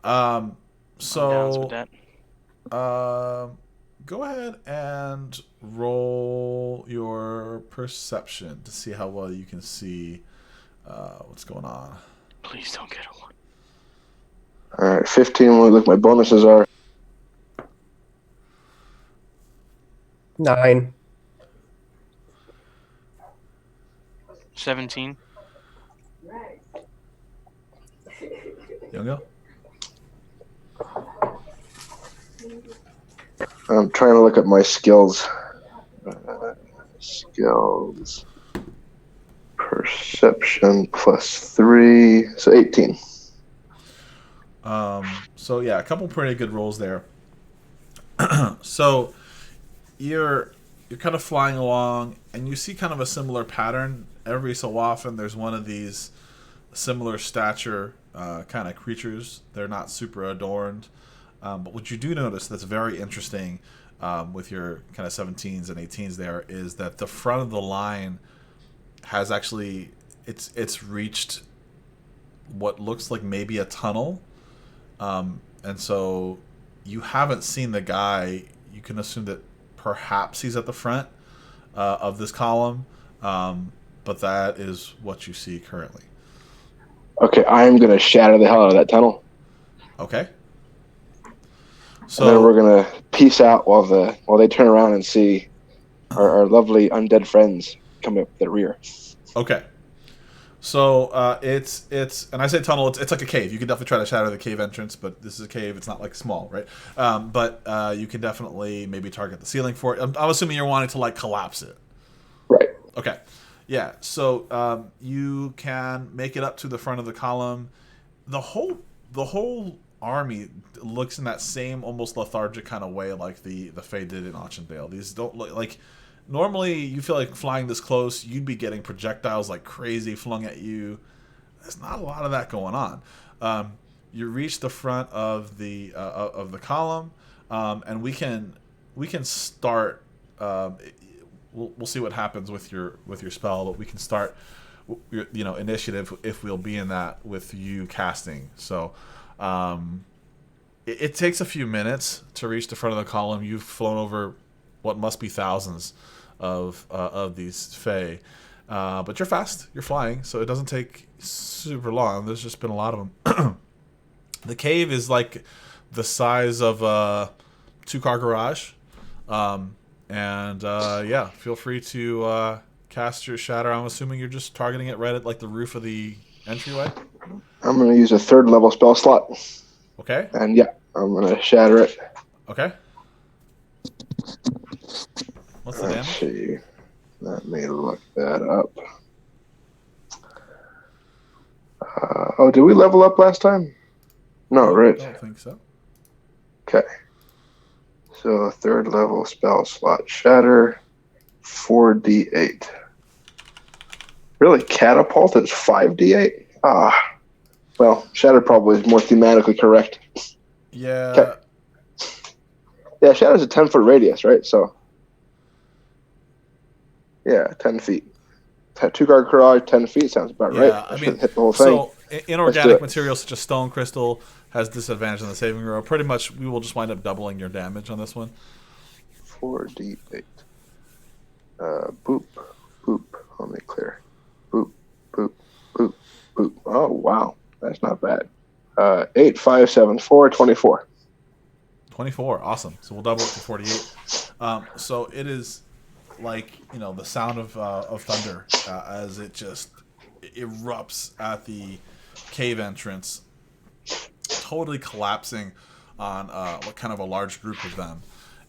Speaker 3: I'm down with that.
Speaker 1: Go ahead and roll your perception to see how well you can see what's going on.
Speaker 3: Please don't get a 1.
Speaker 4: All right, 15. Look, my bonuses are
Speaker 2: 9.
Speaker 3: 17.
Speaker 1: Youngo?
Speaker 4: I'm trying to look at my skills. Skills. Perception +3. So 18.
Speaker 1: So yeah, a couple pretty good rolls there. So you're kind of flying along, and you see kind of a similar pattern. Every so often, there's one of these similar stature kind of creatures. They're not super adorned. But what you do notice that's very interesting with your kind of 17s and 18s there is that the front of the line has actually it's reached what looks like maybe a tunnel, and so you haven't seen the guy. You can assume that perhaps he's at the front of this column, but that is what you see currently.
Speaker 4: Okay, I'm gonna shatter the hell out of that tunnel.
Speaker 1: Okay.
Speaker 4: So and then we're gonna peace out while they turn around and see our lovely undead friends come up the rear.
Speaker 1: Okay. So it's and I say tunnel. It's like a cave. You can definitely try to shatter the cave entrance, but this is a cave. It's not like small, right? But you can definitely maybe target the ceiling for it. I'm assuming you're wanting to like collapse it.
Speaker 4: Right.
Speaker 1: Okay. Yeah. So you can make it up to the front of the column. The whole army looks in that same almost lethargic kind of way like the Fae did in Auctiondale. These don't look like. Normally, you feel like flying this close, you'd be getting projectiles like crazy flung at you. there's not a lot of that going on. You reach the front of the column, and we can start. We'll see what happens with your spell, but we can start initiative if we'll be in that with you casting. So it takes a few minutes to reach the front of the column. You've flown over what must be thousands of these Fae, but you're fast. You're flying, so it doesn't take super long. There's just been a lot of them. The cave is like the size of a 2-car garage. Yeah, feel free to cast your shatter. I'm assuming you're just targeting it right at like the roof of the entryway.
Speaker 4: I'm going to use a 3rd level spell slot.
Speaker 1: Okay.
Speaker 4: And yeah, I'm going to shatter it.
Speaker 1: Okay. What's the damage?
Speaker 4: Let's see. Let me look that up. Did we level up last time? No, right?
Speaker 1: I don't think so.
Speaker 4: Okay. So 3rd level spell slot shatter, 4d8. Really, catapult is 5d8? Well, shatter probably is more thematically correct.
Speaker 1: Yeah.
Speaker 4: Okay. Yeah, shatter's a 10-foot radius, right? So, yeah, 10 feet. 2-car garage, 10 feet sounds about right.
Speaker 1: I mean,
Speaker 4: hit the whole thing.
Speaker 1: So inorganic materials such as stone crystal has disadvantage on the saving throw. Pretty much, we will just wind up doubling your damage on this one.
Speaker 4: 4d8. Boop, boop. Let me clear. Boop, boop, boop, boop. Oh, wow. That's not bad. 8, 5, 7, 4, 24.
Speaker 1: 24. Awesome. So we'll double it to 48. So it is like, the sound of thunder as it just erupts at the cave entrance, totally collapsing on what kind of a large group of them.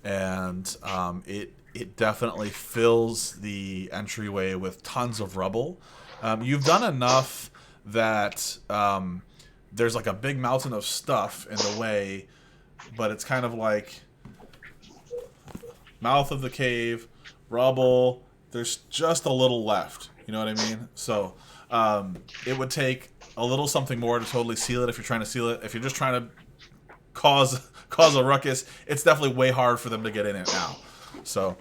Speaker 1: And it definitely fills the entryway with tons of rubble. You've done enough that there's like a big mountain of stuff in the way, but it's kind of like mouth of the cave, rubble. There's just a little left. You know what I mean? So it would take a little something more to totally seal it if you're trying to seal it. If you're just trying to cause a ruckus, it's definitely way hard for them to get in it now. So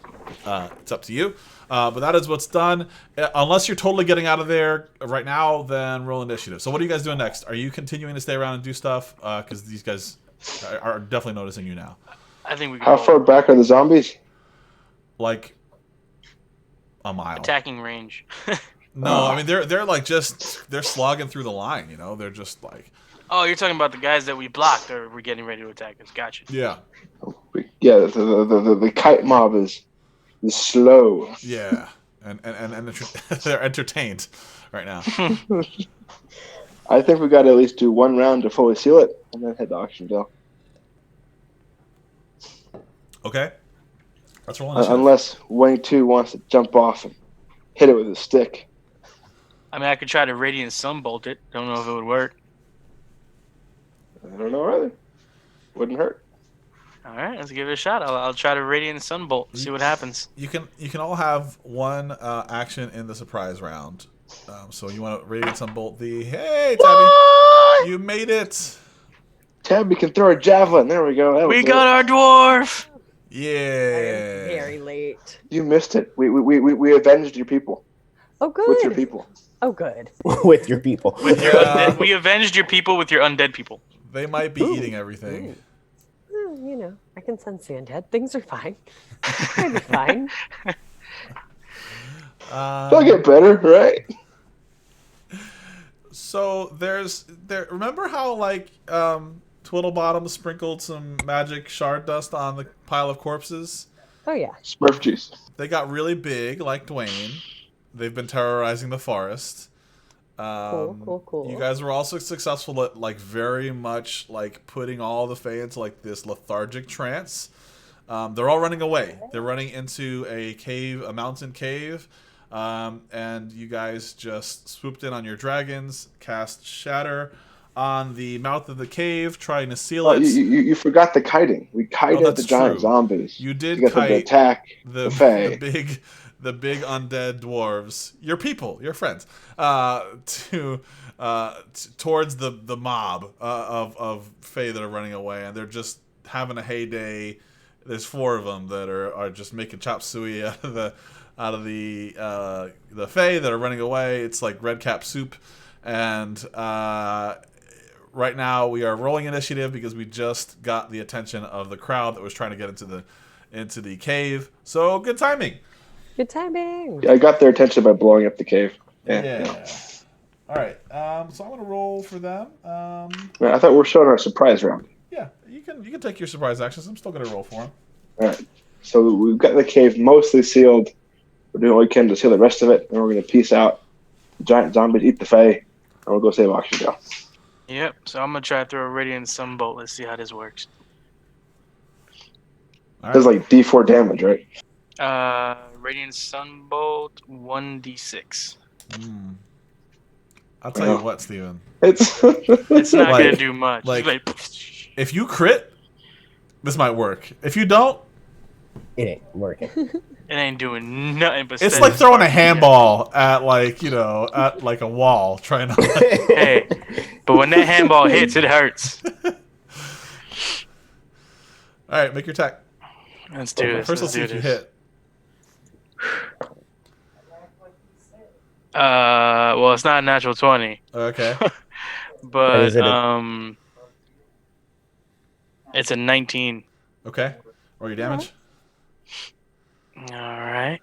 Speaker 1: it's up to you. But that is what's done. Unless you're totally getting out of there right now, then roll initiative. So what are you guys doing next? Are you continuing to stay around and do stuff? Because these guys are definitely noticing you now.
Speaker 3: I think we can
Speaker 4: How far back are the zombies?
Speaker 1: Like a mile.
Speaker 3: Attacking range.
Speaker 1: No, I mean they're like they're slogging through the line. They're just like.
Speaker 3: Oh, you're talking about the guys that we blocked, or we're getting ready to attack us. Gotcha.
Speaker 1: Yeah.
Speaker 4: Yeah, the kite mob is slow.
Speaker 1: Yeah, and they're entertained right now.
Speaker 4: I think we got to at least do one round to fully seal it, and then head to Auctiondale.
Speaker 1: Okay. Let's roll
Speaker 4: unless Wang 2 wants to jump off and hit it with a stick.
Speaker 3: I mean, I could try to Radiant Sunbolt it. Don't know if it would work.
Speaker 4: I don't know either. Wouldn't hurt.
Speaker 3: All right, let's give it a shot. I'll try to Radiant Sunbolt. See what happens.
Speaker 1: You can all have one action in the surprise round. So you want to Radiant Sunbolt the... Hey, Tabby! You made it!
Speaker 4: Tabby can throw a javelin. There we go.
Speaker 3: We got our dwarf!
Speaker 1: Yeah.
Speaker 5: Very late.
Speaker 4: You missed it. We avenged your people.
Speaker 5: Oh, good.
Speaker 4: With your people.
Speaker 5: Oh, good.
Speaker 2: With your people.
Speaker 3: With your undead. We avenged your people with your undead people.
Speaker 1: They might be eating everything.
Speaker 5: Well, I can sense the undead. Things are fine. They'll be fine.
Speaker 4: They'll get better, right?
Speaker 1: So remember how Twiddlebottom sprinkled some magic shard dust on the pile of corpses?
Speaker 5: Oh yeah.
Speaker 4: Smurf juice.
Speaker 1: They got really big, like Dwayne. They've been terrorizing the forest.
Speaker 5: Cool.
Speaker 1: You guys were also successful at very much putting all the Fae into this lethargic trance. They're all running away. They're running into a mountain cave. And you guys just swooped in on your dragons, cast Shatter on the mouth of the cave, trying to seal it.
Speaker 4: You forgot the kiting. We kited the giant zombies.
Speaker 1: You did
Speaker 4: to get them to attack the Fae.
Speaker 1: the big undead dwarves, your people, your friends, towards the mob of Fae that are running away, and they're just having a heyday. There's 4 of them that are just making chop suey out of the Fae that are running away. It's like red cap soup, and right now we are rolling initiative because we just got the attention of the crowd that was trying to get into the cave. So good timing.
Speaker 5: Good timing.
Speaker 4: Yeah, I got their attention by blowing up the cave.
Speaker 1: Yeah. All right. So I'm gonna roll for them.
Speaker 4: I thought we were showing our surprise round.
Speaker 1: Yeah, you can take your surprise actions. I'm still gonna roll for them.
Speaker 4: All right. So we've got the cave mostly sealed. We're doing what we can to seal the rest of it, and we're gonna peace out. Giant zombies eat the Fae, and we'll go save Oxygen.
Speaker 3: Yep. So I'm gonna try to throw a radiant sunbolt. Let's see how this works.
Speaker 4: Does like D4 damage, right?
Speaker 3: Radiant sunbolt 1d6.
Speaker 1: I'll tell you what, Steven.
Speaker 4: It's
Speaker 3: It's not
Speaker 1: Like-
Speaker 3: gonna do much.
Speaker 1: like-
Speaker 3: Like,
Speaker 1: If you crit, this might work. If you don't,
Speaker 2: It ain't working.
Speaker 3: it ain't doing nothing but.
Speaker 1: it's
Speaker 3: steady
Speaker 1: like throwing a
Speaker 3: sparking.
Speaker 1: handball at at like a wall, trying to.
Speaker 3: Hey, but when that handball hits, it hurts.
Speaker 1: All right, make your attack.
Speaker 3: Let's do this.
Speaker 1: First, let's
Speaker 3: Let's
Speaker 1: see
Speaker 3: do
Speaker 1: if you
Speaker 3: this.
Speaker 1: hit.
Speaker 3: Well, it's not a natural 20,
Speaker 1: Okay.
Speaker 3: but
Speaker 2: Is it
Speaker 3: it's a 19.
Speaker 1: Okay. Roll your damage.
Speaker 3: All right.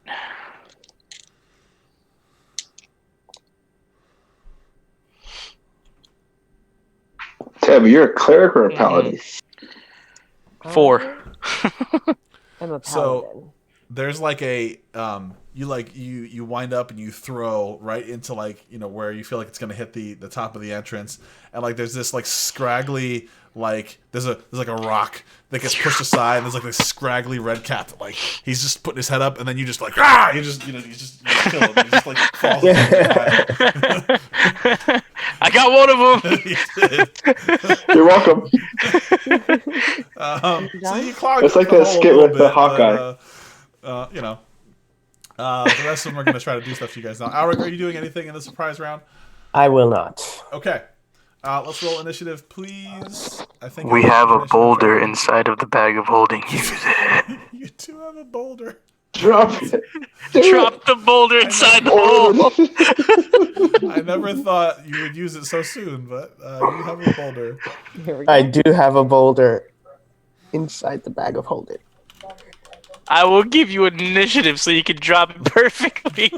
Speaker 4: Tab, you're a cleric or a paladin?
Speaker 3: 4.
Speaker 5: I'm a
Speaker 1: So-
Speaker 5: paladin.
Speaker 1: There's like a you wind up and you throw right into where you feel like it's gonna hit the top of the entrance, and like there's this like scraggly there's like a rock that gets pushed aside, and there's like this scraggly red cap that he's just putting his head up, and then you just you just kill him, you just falls into the fire.
Speaker 3: I got one of them.
Speaker 1: You did.
Speaker 4: You're welcome.
Speaker 1: So you clogged
Speaker 4: It's like
Speaker 1: the
Speaker 4: that
Speaker 1: hole a
Speaker 4: skit
Speaker 1: little
Speaker 4: with the
Speaker 1: bit,
Speaker 4: Hawkeye.
Speaker 1: but, the rest of them are going to try to do stuff to you guys now. Alric, are you doing anything in the surprise round?
Speaker 2: I will not.
Speaker 1: Okay. Let's roll initiative, please. I think
Speaker 3: We
Speaker 1: it's
Speaker 3: have a
Speaker 1: initiative
Speaker 3: boulder
Speaker 1: round.
Speaker 3: inside of the bag of holding. Use it.
Speaker 1: You do have a boulder.
Speaker 4: Drop it.
Speaker 3: Drop the boulder inside the hole.
Speaker 1: I never thought you would use it so soon, but you have a boulder.
Speaker 5: Here we go.
Speaker 2: I do have a boulder inside the bag of holding.
Speaker 3: I will give you an initiative so you can drop it perfectly.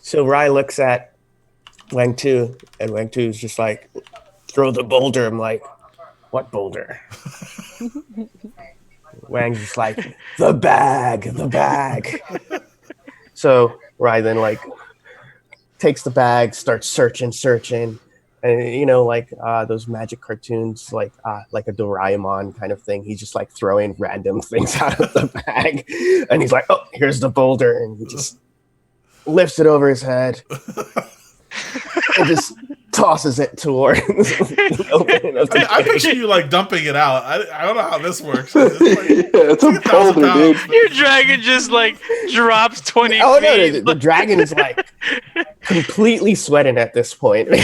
Speaker 2: So Rai looks at Wang Tu, and Wang Tu is just like, throw the boulder. I'm like, what boulder? Wang's just like, the bag. So Rai then takes the bag, starts searching, and those magic cartoons, like a Doraemon kind of thing. He's just like throwing random things out of the bag, and he's like, "Oh, here's the boulder," and he just lifts it over his head and just tosses it towards the opening of the
Speaker 1: I
Speaker 2: cave.
Speaker 1: picture you dumping it out. I don't know how this works.
Speaker 4: Yeah, it's a
Speaker 1: 2,000
Speaker 4: boulder,
Speaker 1: pounds.
Speaker 4: dude.
Speaker 3: Your dragon just drops 20
Speaker 2: Oh no,
Speaker 3: feet.
Speaker 2: the dragon is completely sweating at this point. And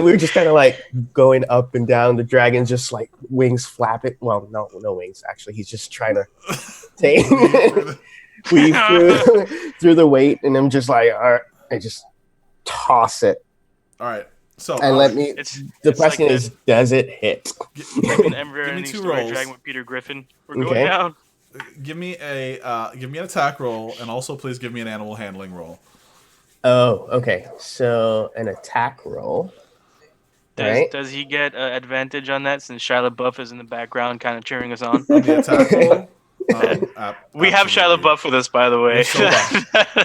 Speaker 2: we're just kind of going up and down. The dragon's just wings flapping. Well, no wings actually. He's just trying to take weave through the weight, and I'm just all right, I just toss it.
Speaker 1: All right. So
Speaker 2: And let me.
Speaker 3: It's
Speaker 2: The
Speaker 3: it's like
Speaker 2: question is, does it hit?
Speaker 3: an ever
Speaker 1: Give me
Speaker 3: ending
Speaker 1: 2
Speaker 3: story
Speaker 1: rolls.
Speaker 3: dragon with Peter Griffin. We're going
Speaker 2: Okay.
Speaker 3: down.
Speaker 1: give me an attack roll, and also please give me an animal handling roll.
Speaker 2: Oh, okay. So an attack roll. Right.
Speaker 3: Does he get advantage on that since Shia LaBeouf is in the background kind of cheering us on?
Speaker 1: On the attack roll.
Speaker 3: We have Shia LaBeouf with us, by the way.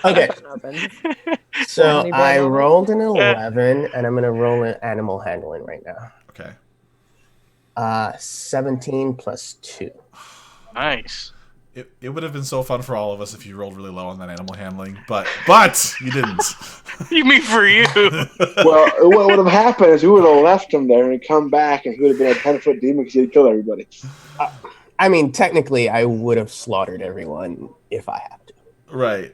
Speaker 2: Okay.
Speaker 5: Happens.
Speaker 2: So
Speaker 5: Honey
Speaker 2: I
Speaker 5: bun
Speaker 2: rolled an 11, and I'm gonna roll an animal handling right now.
Speaker 1: Okay.
Speaker 2: 17 plus 2.
Speaker 3: Nice.
Speaker 1: It would have been so fun for all of us if you rolled really low on that animal handling, but you didn't.
Speaker 3: You mean for you?
Speaker 4: Well, what would have happened is we would have left him there and he'd come back and he would have been a 10-foot demon because he'd killed everybody.
Speaker 2: I mean, technically, I would have slaughtered everyone if I had to.
Speaker 1: Right.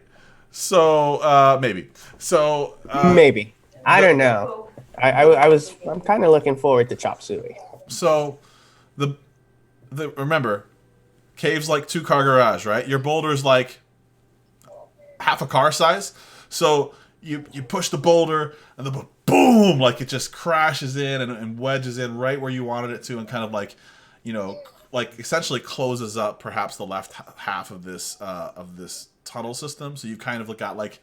Speaker 1: So maybe. So
Speaker 2: Maybe. I don't know. I'm kind of looking forward to chop suey.
Speaker 1: So the remember, cave's like 2-car garage, right? Your boulder's like half a car size. So you push the boulder and the boom, like it just crashes in and wedges in right where you wanted it to, and kind of like, like essentially closes up perhaps the left half of this tunnel system. So you kind of got like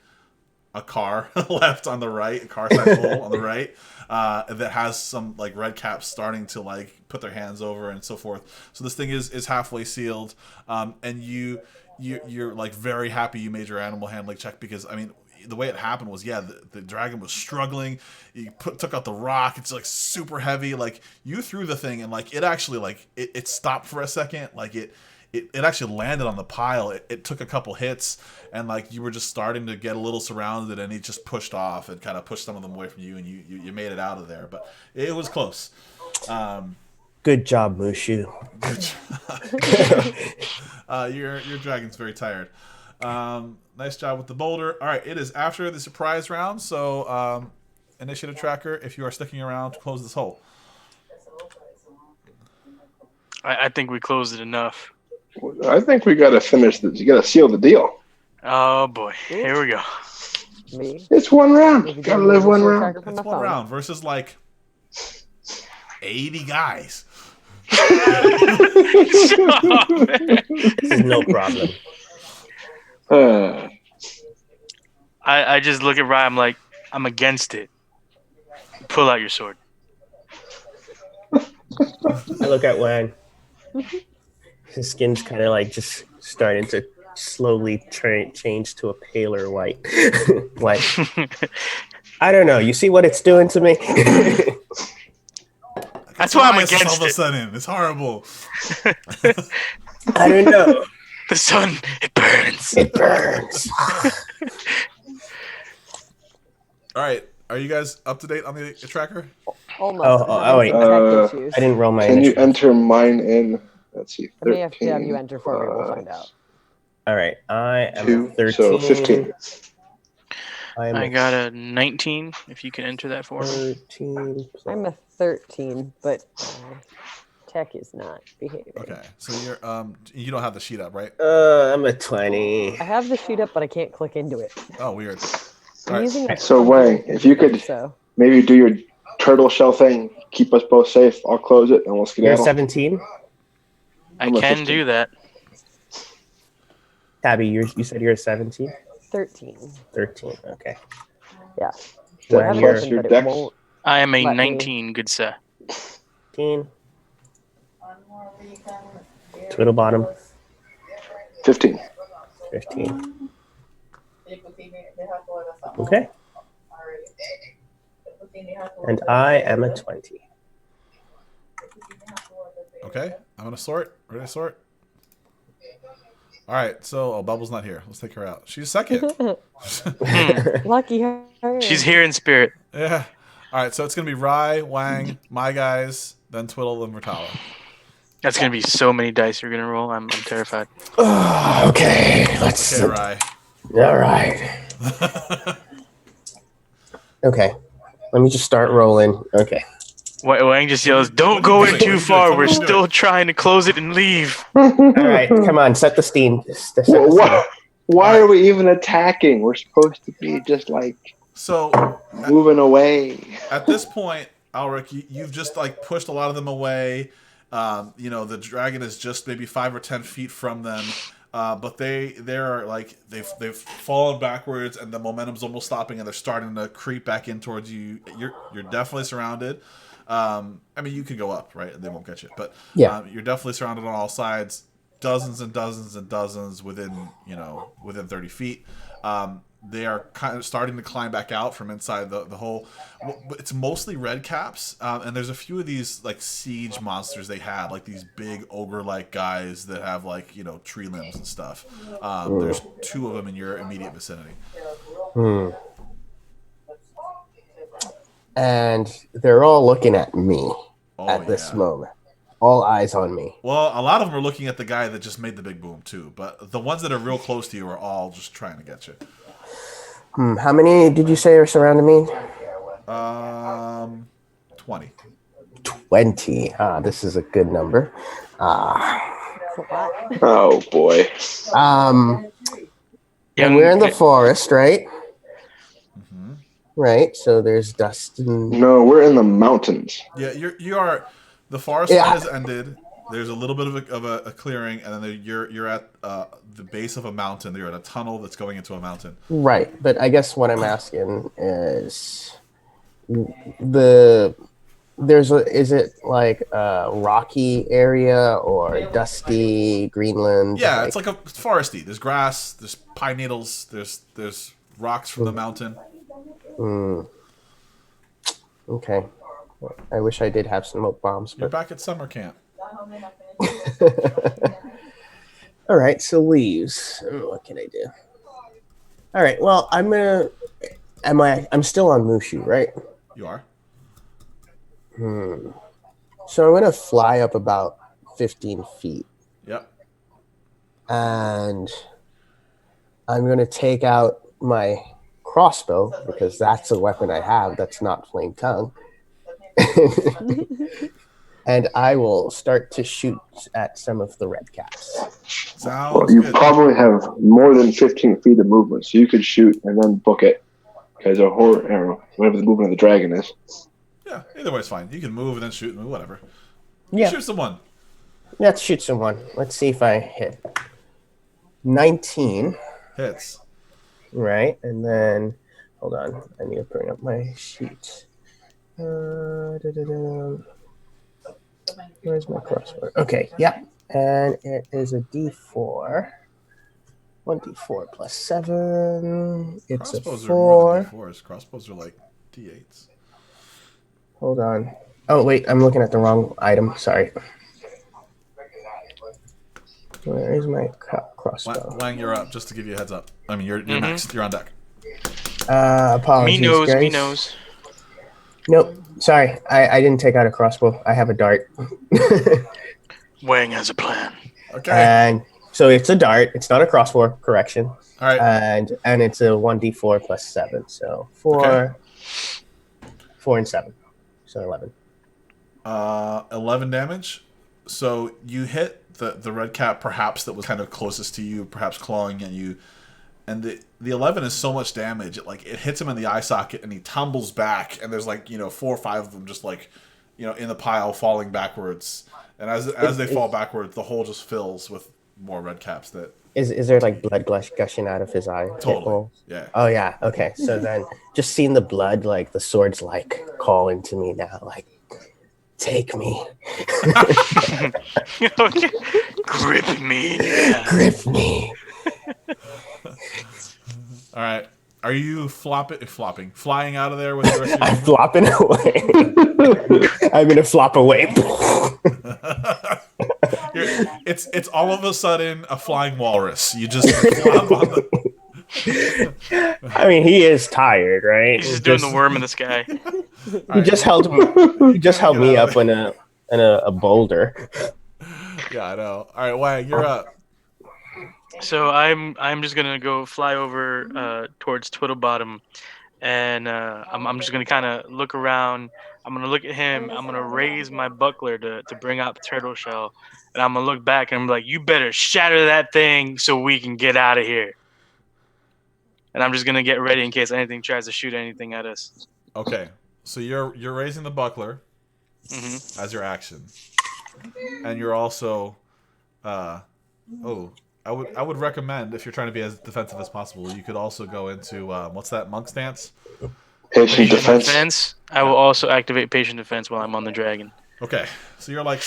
Speaker 1: a car left on the right, a car size hole on the right, that has some like red caps starting to like put their hands over and so forth. So this thing is halfway sealed, and you're like very happy you made your animal handling check, because I mean the way it happened was the dragon was struggling. You took out the rock. It's like super heavy. Like you threw the thing and like it actually like it stopped for a second. Like it actually landed on the pile. It took a couple hits, and like you were just starting to get a little surrounded, and it just pushed off and kind of pushed some of them away from you, and you made it out of there. But it was close.
Speaker 2: Good job, Mushu.
Speaker 1: Your dragon's very tired. Nice job with the boulder. All right, it is after the surprise round, so initiative tracker, if you are sticking around to close this hole.
Speaker 3: I think we closed it enough.
Speaker 4: I think we got to finish this. You got to seal the deal.
Speaker 3: Oh boy, here we go.
Speaker 5: Me.
Speaker 4: It's one round. Got to live one round.
Speaker 1: It's one round versus like 80 guys.
Speaker 2: This is no problem.
Speaker 3: I just look at Ryan. I'm like, I'm against it. Pull out your sword.
Speaker 2: I look at Wang. His skin's kind of like just starting to slowly change to a paler white. Like, I don't know. You see what it's doing to me?
Speaker 3: That's why I'm against
Speaker 1: all of a
Speaker 3: it.
Speaker 1: sudden. It's horrible.
Speaker 2: I don't know.
Speaker 3: The sun, it burns.
Speaker 2: It burns.
Speaker 1: All right. Are you guys up to date on the tracker?
Speaker 5: Almost.
Speaker 2: Oh, wait. I didn't roll my
Speaker 4: Can you
Speaker 2: initiative.
Speaker 4: enter mine in? Let's see.
Speaker 5: I may have to have you enter for me. We'll find out.
Speaker 2: All right. I am
Speaker 4: 2,
Speaker 2: 13.
Speaker 4: so 15.
Speaker 3: I got a 19. If you can enter that for me.
Speaker 2: 13.
Speaker 5: I'm a 13, but tech is not behaving.
Speaker 1: Okay. So you're you don't have the sheet up, right?
Speaker 2: I'm a 20.
Speaker 5: I have the sheet up, but I can't click into it.
Speaker 1: Oh, weird.
Speaker 5: I'm
Speaker 1: All right.
Speaker 5: using a
Speaker 4: So, Wang, if you could maybe do your turtle shell thing, keep us both safe. I'll close it and we'll
Speaker 2: You're
Speaker 4: skedaddle.
Speaker 2: 17?
Speaker 3: I
Speaker 4: I'm a
Speaker 3: can
Speaker 4: 15.
Speaker 3: do that.
Speaker 2: Tabby, you said you're a 17?
Speaker 5: 13.
Speaker 2: 13. Okay.
Speaker 5: Yeah.
Speaker 2: When
Speaker 5: I have it
Speaker 2: you're
Speaker 5: open, but it
Speaker 4: dex?
Speaker 5: won't.
Speaker 3: I am a
Speaker 5: Let me-
Speaker 3: 19, good sir.
Speaker 2: 15. Twiddle bottom.
Speaker 4: 15.
Speaker 2: 15. Okay. And I am a 20.
Speaker 1: Okay. I'm gonna sort. Ready to sort? All right. So, Bubble's not here. Let's take her out. She's second.
Speaker 5: Lucky her.
Speaker 3: She's here in spirit.
Speaker 1: Yeah. All right. So it's gonna be Rai, Wang, my guys, then Twiddle, then Vertala.
Speaker 3: That's gonna be so many dice you're gonna roll. I'm terrified.
Speaker 2: Okay. Let's.
Speaker 1: Okay, Rai.
Speaker 2: All right. Okay. Let me just start rolling. Okay.
Speaker 3: Wang just yells, "Don't go in too far. We're still trying to close it and leave."
Speaker 2: All right. Come on. Set the steam.
Speaker 4: Why are we even attacking? We're supposed to be just like
Speaker 1: So
Speaker 4: moving away.
Speaker 1: at this point, Alric, you've just like pushed a lot of them away. The dragon is just maybe 5 or 10 feet from them, but they're like they've fallen backwards, and the momentum's almost stopping, and they're starting to creep back in towards you. You're definitely surrounded. I mean, you can go up, right, and they won't get you, but
Speaker 2: Yeah.
Speaker 1: you're definitely surrounded on all sides. dozens and dozens and dozens within 30 feet. They are kind of starting to climb back out from inside the hole. It's mostly red caps, and there's a few of these like siege monsters they have, like these big ogre-like guys that have like tree limbs and stuff. There's 2 of them in your immediate vicinity.
Speaker 2: And they're all looking at me at this moment. All eyes on me.
Speaker 1: Well, a lot of them are looking at the guy that just made the big boom too, but the ones that are real close to you are all just trying to get you.
Speaker 2: How many did you say are surrounding me?
Speaker 1: 20.
Speaker 2: 20. This is a good number.
Speaker 4: Oh boy.
Speaker 2: And we're in the forest, right?
Speaker 1: Mm-hmm.
Speaker 2: Right. So there's dust and...
Speaker 4: No, we're in the mountains.
Speaker 1: Yeah, you are. The forest has ended. There's a little bit of a clearing, and then you're at the base of a mountain. You're at a tunnel that's going into a mountain.
Speaker 2: Right, but I guess what I'm asking is is it like a rocky area or dusty Greenland?
Speaker 1: Yeah, it's like a foresty. There's grass. There's pine needles. There's rocks from the mountain.
Speaker 2: Okay. I wish I did have smoke bombs. But...
Speaker 1: You're back at summer camp.
Speaker 2: All right, so leaves. What can I do? All right, well, I'm still on Mushu, right?
Speaker 1: You are.
Speaker 2: So I'm gonna fly up about 15 feet.
Speaker 1: Yep.
Speaker 2: And I'm gonna take out my crossbow because that's a weapon I have that's not flame tongue. And I will start to shoot at some of the red caps.
Speaker 1: Sounds
Speaker 4: you
Speaker 1: good.
Speaker 4: probably have more than 15 feet of movement, so you could shoot and then book it. Because a horror arrow, whatever the movement of the dragon is.
Speaker 1: Yeah, either way is fine. You can move and then shoot and whatever.
Speaker 2: Yeah.
Speaker 1: Shoot someone.
Speaker 2: Let's shoot someone. Let's see if I hit. 19.
Speaker 1: Hits.
Speaker 2: Right, and then hold on. I need to bring up my sheet. Where's my crossbow? Okay, yep. And it is a D4. 1D4 plus 7. It's
Speaker 1: Crossbows
Speaker 2: a 4.
Speaker 1: are more than D4s. Crossbows are like D8s.
Speaker 2: Hold on. Oh, wait. I'm looking at the wrong item. Sorry. Where is my crossbow?
Speaker 1: Wang, you're up, just to give you a heads up. I mean, you're next. You're on deck.
Speaker 2: Apologies, guys.
Speaker 3: Me knows.
Speaker 2: Nope. Sorry. I didn't take out a crossbow. I have a dart.
Speaker 3: Wang has a plan.
Speaker 1: Okay.
Speaker 2: And so it's a dart. It's not a crossbow. Correction.
Speaker 1: All right.
Speaker 2: And it's a 1d4 plus 7. So 4 and 7. So 11.
Speaker 1: 11 damage. So you hit the red cap, perhaps that was kind of closest to you, perhaps clawing at you, and the 11 is so much damage. It hits him in the eye socket, and he tumbles back, and there's 4 or 5 of them just in the pile falling backwards. And as they fall backwards, the hole just fills with more red caps. That
Speaker 2: is there blood gushing out of his eye?
Speaker 1: Totally. Yeah.
Speaker 2: Oh yeah. Okay. So then, just seeing the blood, the sword's calling to me now, take me.
Speaker 3: Grip me.
Speaker 2: Grip me.
Speaker 1: All right. Are you flying out of there with the rest of your
Speaker 2: I'm flopping away. I'm gonna flop away.
Speaker 1: It's all of a sudden a flying walrus. You just flop on the...
Speaker 2: I mean, he is tired, right?
Speaker 3: He's just doing the worm in the sky.
Speaker 2: He just held me up in a boulder.
Speaker 1: Yeah, I know. All right, Wang, you're up.
Speaker 3: So I'm just gonna go fly over towards Twiddlebottom, and I'm just gonna kind of look around. I'm gonna look at him. I'm gonna raise my buckler to bring out the turtle shell, and I'm gonna look back and I'm like, "You better shatter that thing so we can get out of here." And I'm just gonna get ready in case anything tries to shoot anything at us.
Speaker 1: Okay, so you're raising the buckler as your action, and you're also, I would recommend, if you're trying to be as defensive as possible, you could also go into what's that, monk stance?
Speaker 4: Patient defense.
Speaker 3: I will also activate patient defense while I'm on the dragon.
Speaker 1: Okay, so you're like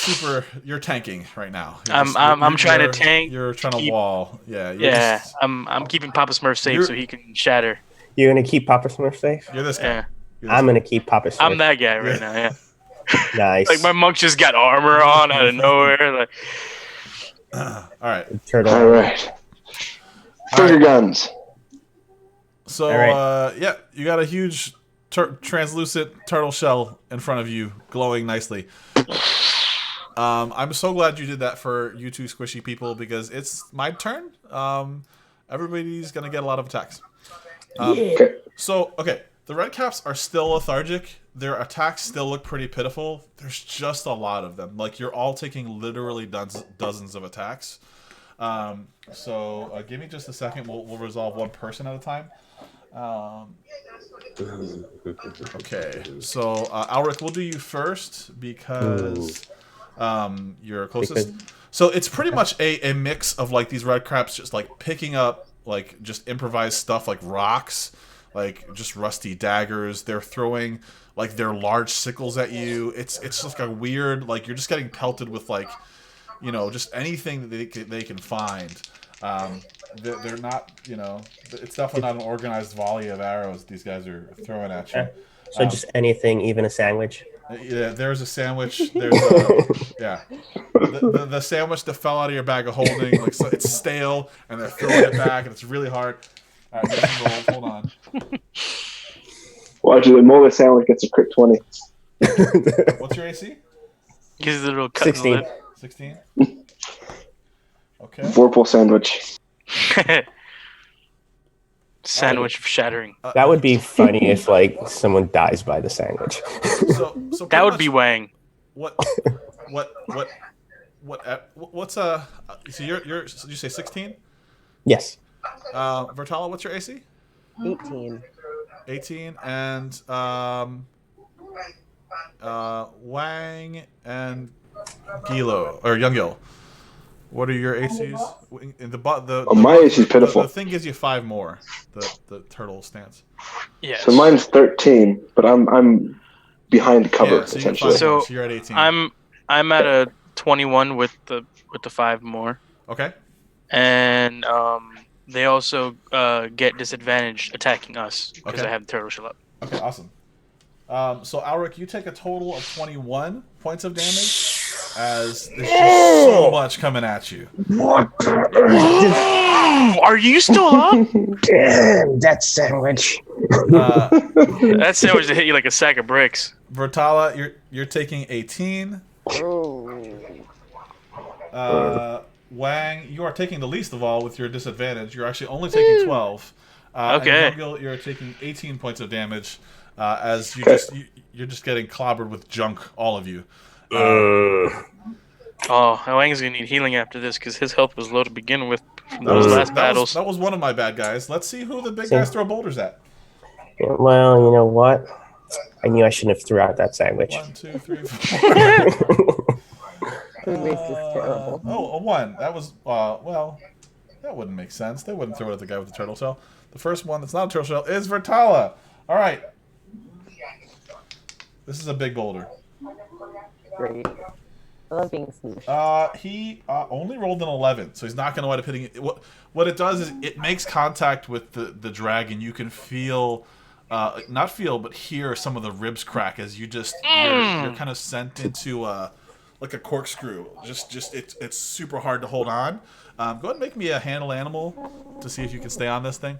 Speaker 1: you're tanking right now.
Speaker 3: I'm trying to tank.
Speaker 1: You're trying to
Speaker 3: keep-
Speaker 1: wall. Yeah,
Speaker 3: Yeah, I'm keeping Papa Smurf safe so he can shatter.
Speaker 2: You're gonna keep Papa Smurf safe?
Speaker 1: You're this guy.
Speaker 3: Yeah,
Speaker 1: You're this
Speaker 2: I'm
Speaker 1: guy.
Speaker 2: gonna keep Papa Smurf.
Speaker 3: I'm that guy right
Speaker 1: Yeah.
Speaker 3: now. Yeah,
Speaker 2: Nice.
Speaker 3: like my monk just got armor on out of nowhere. Like,
Speaker 1: All right.
Speaker 2: Turtle.
Speaker 4: All right. Finger guns.
Speaker 1: So,
Speaker 2: All right.
Speaker 1: yeah, you got a huge translucent turtle shell in front of you, glowing nicely. I'm so glad you did that for you two squishy people because it's my turn. Everybody's gonna get a lot of attacks.
Speaker 4: Okay.
Speaker 1: So, okay, the red caps are still lethargic. Their attacks still look pretty pitiful. There's just a lot of them. Like you're all taking literally dozens of attacks. So give me just a second. We'll resolve one person at a time. Okay, so Alric, we'll do you first because you're closest. So it's pretty much a mix of like these red caps just like picking up like just improvised stuff like rocks, like just rusty daggers. They're throwing like their large sickles at you. It's just a weird like you're just getting pelted with like just anything that they can find. They're not, it's definitely not an organized volley of arrows these guys are throwing at you.
Speaker 2: So just anything, even a sandwich.
Speaker 1: Yeah, there's a sandwich. There's a, yeah, the sandwich that fell out of your bag of holding, like so it's stale, and they're throwing it back, and it's really hard. All right, get some rolls. Hold on.
Speaker 4: Watch it. The molar sandwich gets a crit 20.
Speaker 1: What's your AC?
Speaker 3: gives it a little cut in the
Speaker 2: 16.
Speaker 3: lip.
Speaker 1: 16. Okay.
Speaker 4: Vorpal sandwich.
Speaker 3: Sandwich of shattering.
Speaker 2: That would be funny if like someone dies by the sandwich.
Speaker 1: So
Speaker 3: That would be Wang.
Speaker 1: what's so you're did you say 16?
Speaker 2: Yes.
Speaker 1: Vertala, what's your AC?
Speaker 5: 18.
Speaker 1: 18 and Wang and Gilo or Younggil. What are your ACs? In
Speaker 4: My AC is pitiful.
Speaker 1: The thing gives you 5 more. The turtle stance.
Speaker 3: Yes.
Speaker 4: So mine's 13, but I'm behind cover
Speaker 1: Yeah, so you get 5
Speaker 4: essentially.
Speaker 1: more,
Speaker 3: So
Speaker 1: so you're at 18.
Speaker 3: I'm at a 21 with the 5 more,
Speaker 1: Okay.
Speaker 3: and they also get disadvantage attacking us because
Speaker 1: Okay.
Speaker 3: I have the turtle shell up.
Speaker 1: Okay, awesome. So Alric, you take a total of 21 points of damage as there's just so much coming at you.
Speaker 3: Are you still up?
Speaker 2: Damn, that sandwich.
Speaker 3: That sandwich that hit you like a sack of bricks.
Speaker 1: Vertala, you're taking 18. Wang, you are taking the least of all with your disadvantage. You're actually only taking 12.
Speaker 3: Okay.
Speaker 1: And Younggil, you're taking 18 points of damage as you're just getting clobbered with junk, all of you.
Speaker 3: Oh, Wang's gonna need healing after this because his health was low to begin with from those last battles.
Speaker 1: That was one of my bad guys. Let's see who the big guys throw boulders at.
Speaker 2: Yeah, well, you know what? I knew I shouldn't have threw out that sandwich.
Speaker 1: 1, 2, 3, 4.
Speaker 5: Food waste is terrible.
Speaker 1: A 1. That was well, that wouldn't make sense. They wouldn't throw it at the guy with the turtle shell. The first one that's not a turtle shell is Vertala. All right. This is a big boulder.
Speaker 5: Great. I love being smooshed.
Speaker 1: He only rolled an 11, so he's not going to wind up hitting it. What it does is it makes contact with the dragon. You can feel, not feel, but hear some of the ribs crack as you're kind of sent into like a corkscrew. Just it's super hard to hold on. Go ahead and make me a handle animal to see if you can stay on this thing.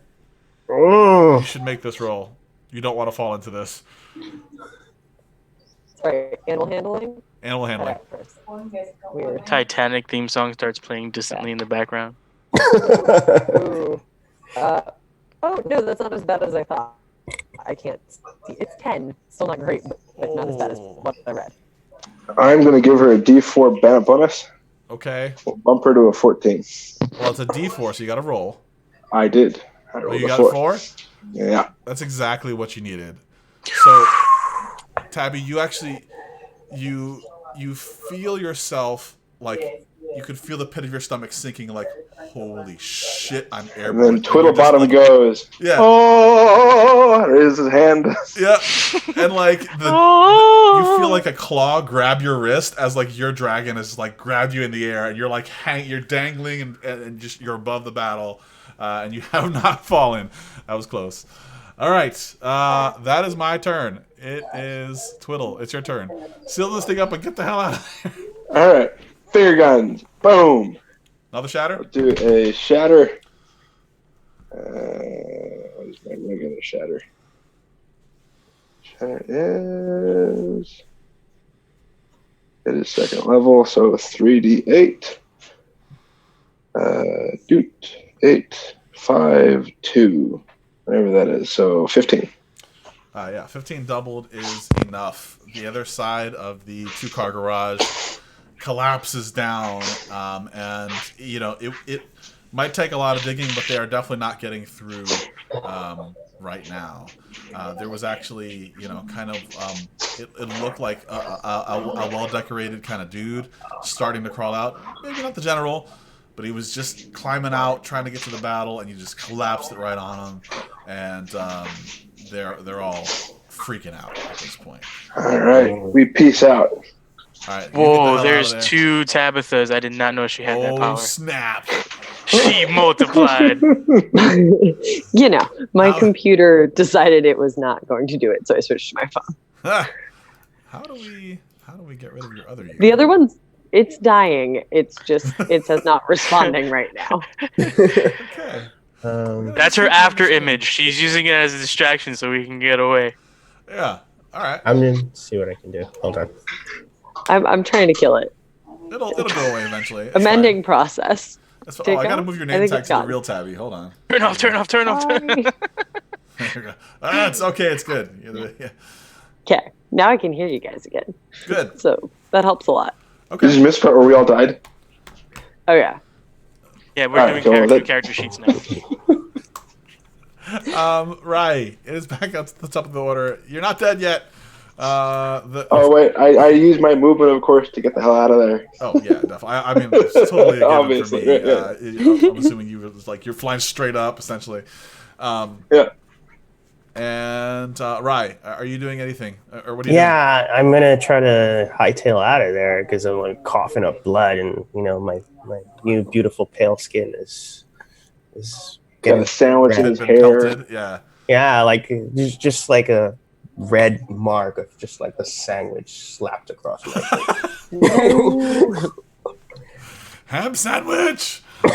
Speaker 1: You should make this roll. You don't want to fall into this.
Speaker 5: Sorry, animal handling?
Speaker 1: Animal handling.
Speaker 5: Alright, first. Weird.
Speaker 3: Titanic theme song starts playing distantly in the background.
Speaker 5: Ooh. Oh, no, that's not as bad as I thought. I can't see. It's 10. Still not great, but not as bad as what I read.
Speaker 4: I'm going to give her a D4 bonus.
Speaker 1: Okay.
Speaker 4: We'll bump her to a 14.
Speaker 1: Well, it's a D4, so you got to roll.
Speaker 4: I did. I
Speaker 1: Oh,
Speaker 4: rolled
Speaker 1: you
Speaker 4: a
Speaker 1: got
Speaker 4: 4.
Speaker 1: a 4?
Speaker 4: Yeah.
Speaker 1: That's exactly what you needed. So, Tabby, you actually, you feel yourself, like, you could feel the pit of your stomach sinking, like, holy shit, I'm
Speaker 4: And
Speaker 1: airborne.
Speaker 4: then Twiddlebottom
Speaker 1: like,
Speaker 4: goes,
Speaker 1: yeah.
Speaker 4: oh, raises his hand.
Speaker 1: Yeah, and like you feel like a claw grab your wrist as like your dragon is like grabbed you in the air, and you're like you're dangling and just you're above the battle, and you have not fallen. That was close. All right, that is my turn. It is Twiddle. It's your turn. Seal this thing up and get the hell out of there.
Speaker 4: All right, finger guns, boom.
Speaker 1: Another shatter.
Speaker 4: I'll do a shatter. What is my regular shatter? Shatter is. It is second level, so 3d8. Doot. 8, 5, 2. Whatever that is. So 15.
Speaker 1: Yeah, 15 doubled is enough. The other side of the 2-car garage collapses down, and you know it might take a lot of digging, but they are definitely not getting through right now. There was actually, you know, kind of it looked like a well-decorated kind of dude starting to crawl out. Maybe not the general, but he was just climbing out, trying to get to the battle, and you just collapsed it right on him, and they're all freaking out at this point.
Speaker 4: All right, we peace out.
Speaker 1: All right.
Speaker 3: Whoa, there's 2 Tabithas. I did not know she had that
Speaker 1: Oh
Speaker 3: power.
Speaker 1: snap!
Speaker 3: She multiplied.
Speaker 5: You know, my
Speaker 1: How-
Speaker 5: computer decided it was not going to do it, so I switched to my phone.
Speaker 1: How do we get rid of your other you?
Speaker 5: The other one, it's dying. It's just, it says not responding right now.
Speaker 1: Okay.
Speaker 3: That's her after image. She's using it as a distraction so we can get away.
Speaker 1: Yeah. All right.
Speaker 2: I'm gonna see what I can do. Hold on.
Speaker 5: I'm trying to kill it.
Speaker 1: It'll go away eventually. It's
Speaker 5: Amending process.
Speaker 1: fine. It's,
Speaker 5: Did
Speaker 1: I
Speaker 5: it
Speaker 1: gotta
Speaker 5: go?
Speaker 1: move your
Speaker 5: I
Speaker 1: name
Speaker 5: think
Speaker 1: tag
Speaker 5: it's
Speaker 1: to the
Speaker 5: gone.
Speaker 1: real tabby. Hold on.
Speaker 3: Turn off.
Speaker 5: Bye.
Speaker 1: There you go. It's okay. It's good. Yeah.
Speaker 5: Okay, now I can hear you guys again.
Speaker 1: Good.
Speaker 5: So that helps a lot.
Speaker 4: Did you
Speaker 1: Okay.
Speaker 4: miss part where we all died?
Speaker 5: Oh yeah.
Speaker 3: Yeah, we're
Speaker 4: Alright,
Speaker 3: doing
Speaker 4: so
Speaker 3: character sheets now.
Speaker 1: Right. It is back up to the top of the order. You're not dead yet.
Speaker 4: Oh wait, I used my movement, of course, to get the hell out of there.
Speaker 1: Oh yeah, definitely. I mean, it's totally a given
Speaker 4: Obviously,
Speaker 1: for me.
Speaker 4: yeah.
Speaker 1: I'm assuming you was like you're flying straight up, essentially.
Speaker 4: Yeah.
Speaker 1: And Rye, are you doing anything, or what are you
Speaker 2: Yeah, I'm gonna try to hightail out of there because I'm like coughing up blood, and you know my new beautiful pale skin is
Speaker 4: Got
Speaker 2: getting
Speaker 4: a sandwich in
Speaker 1: doing?
Speaker 4: his
Speaker 1: Been
Speaker 4: hair.
Speaker 1: pelted? Yeah.
Speaker 2: yeah, like there's just like a red mark of just like a sandwich slapped across my face.
Speaker 1: Ham sandwich. All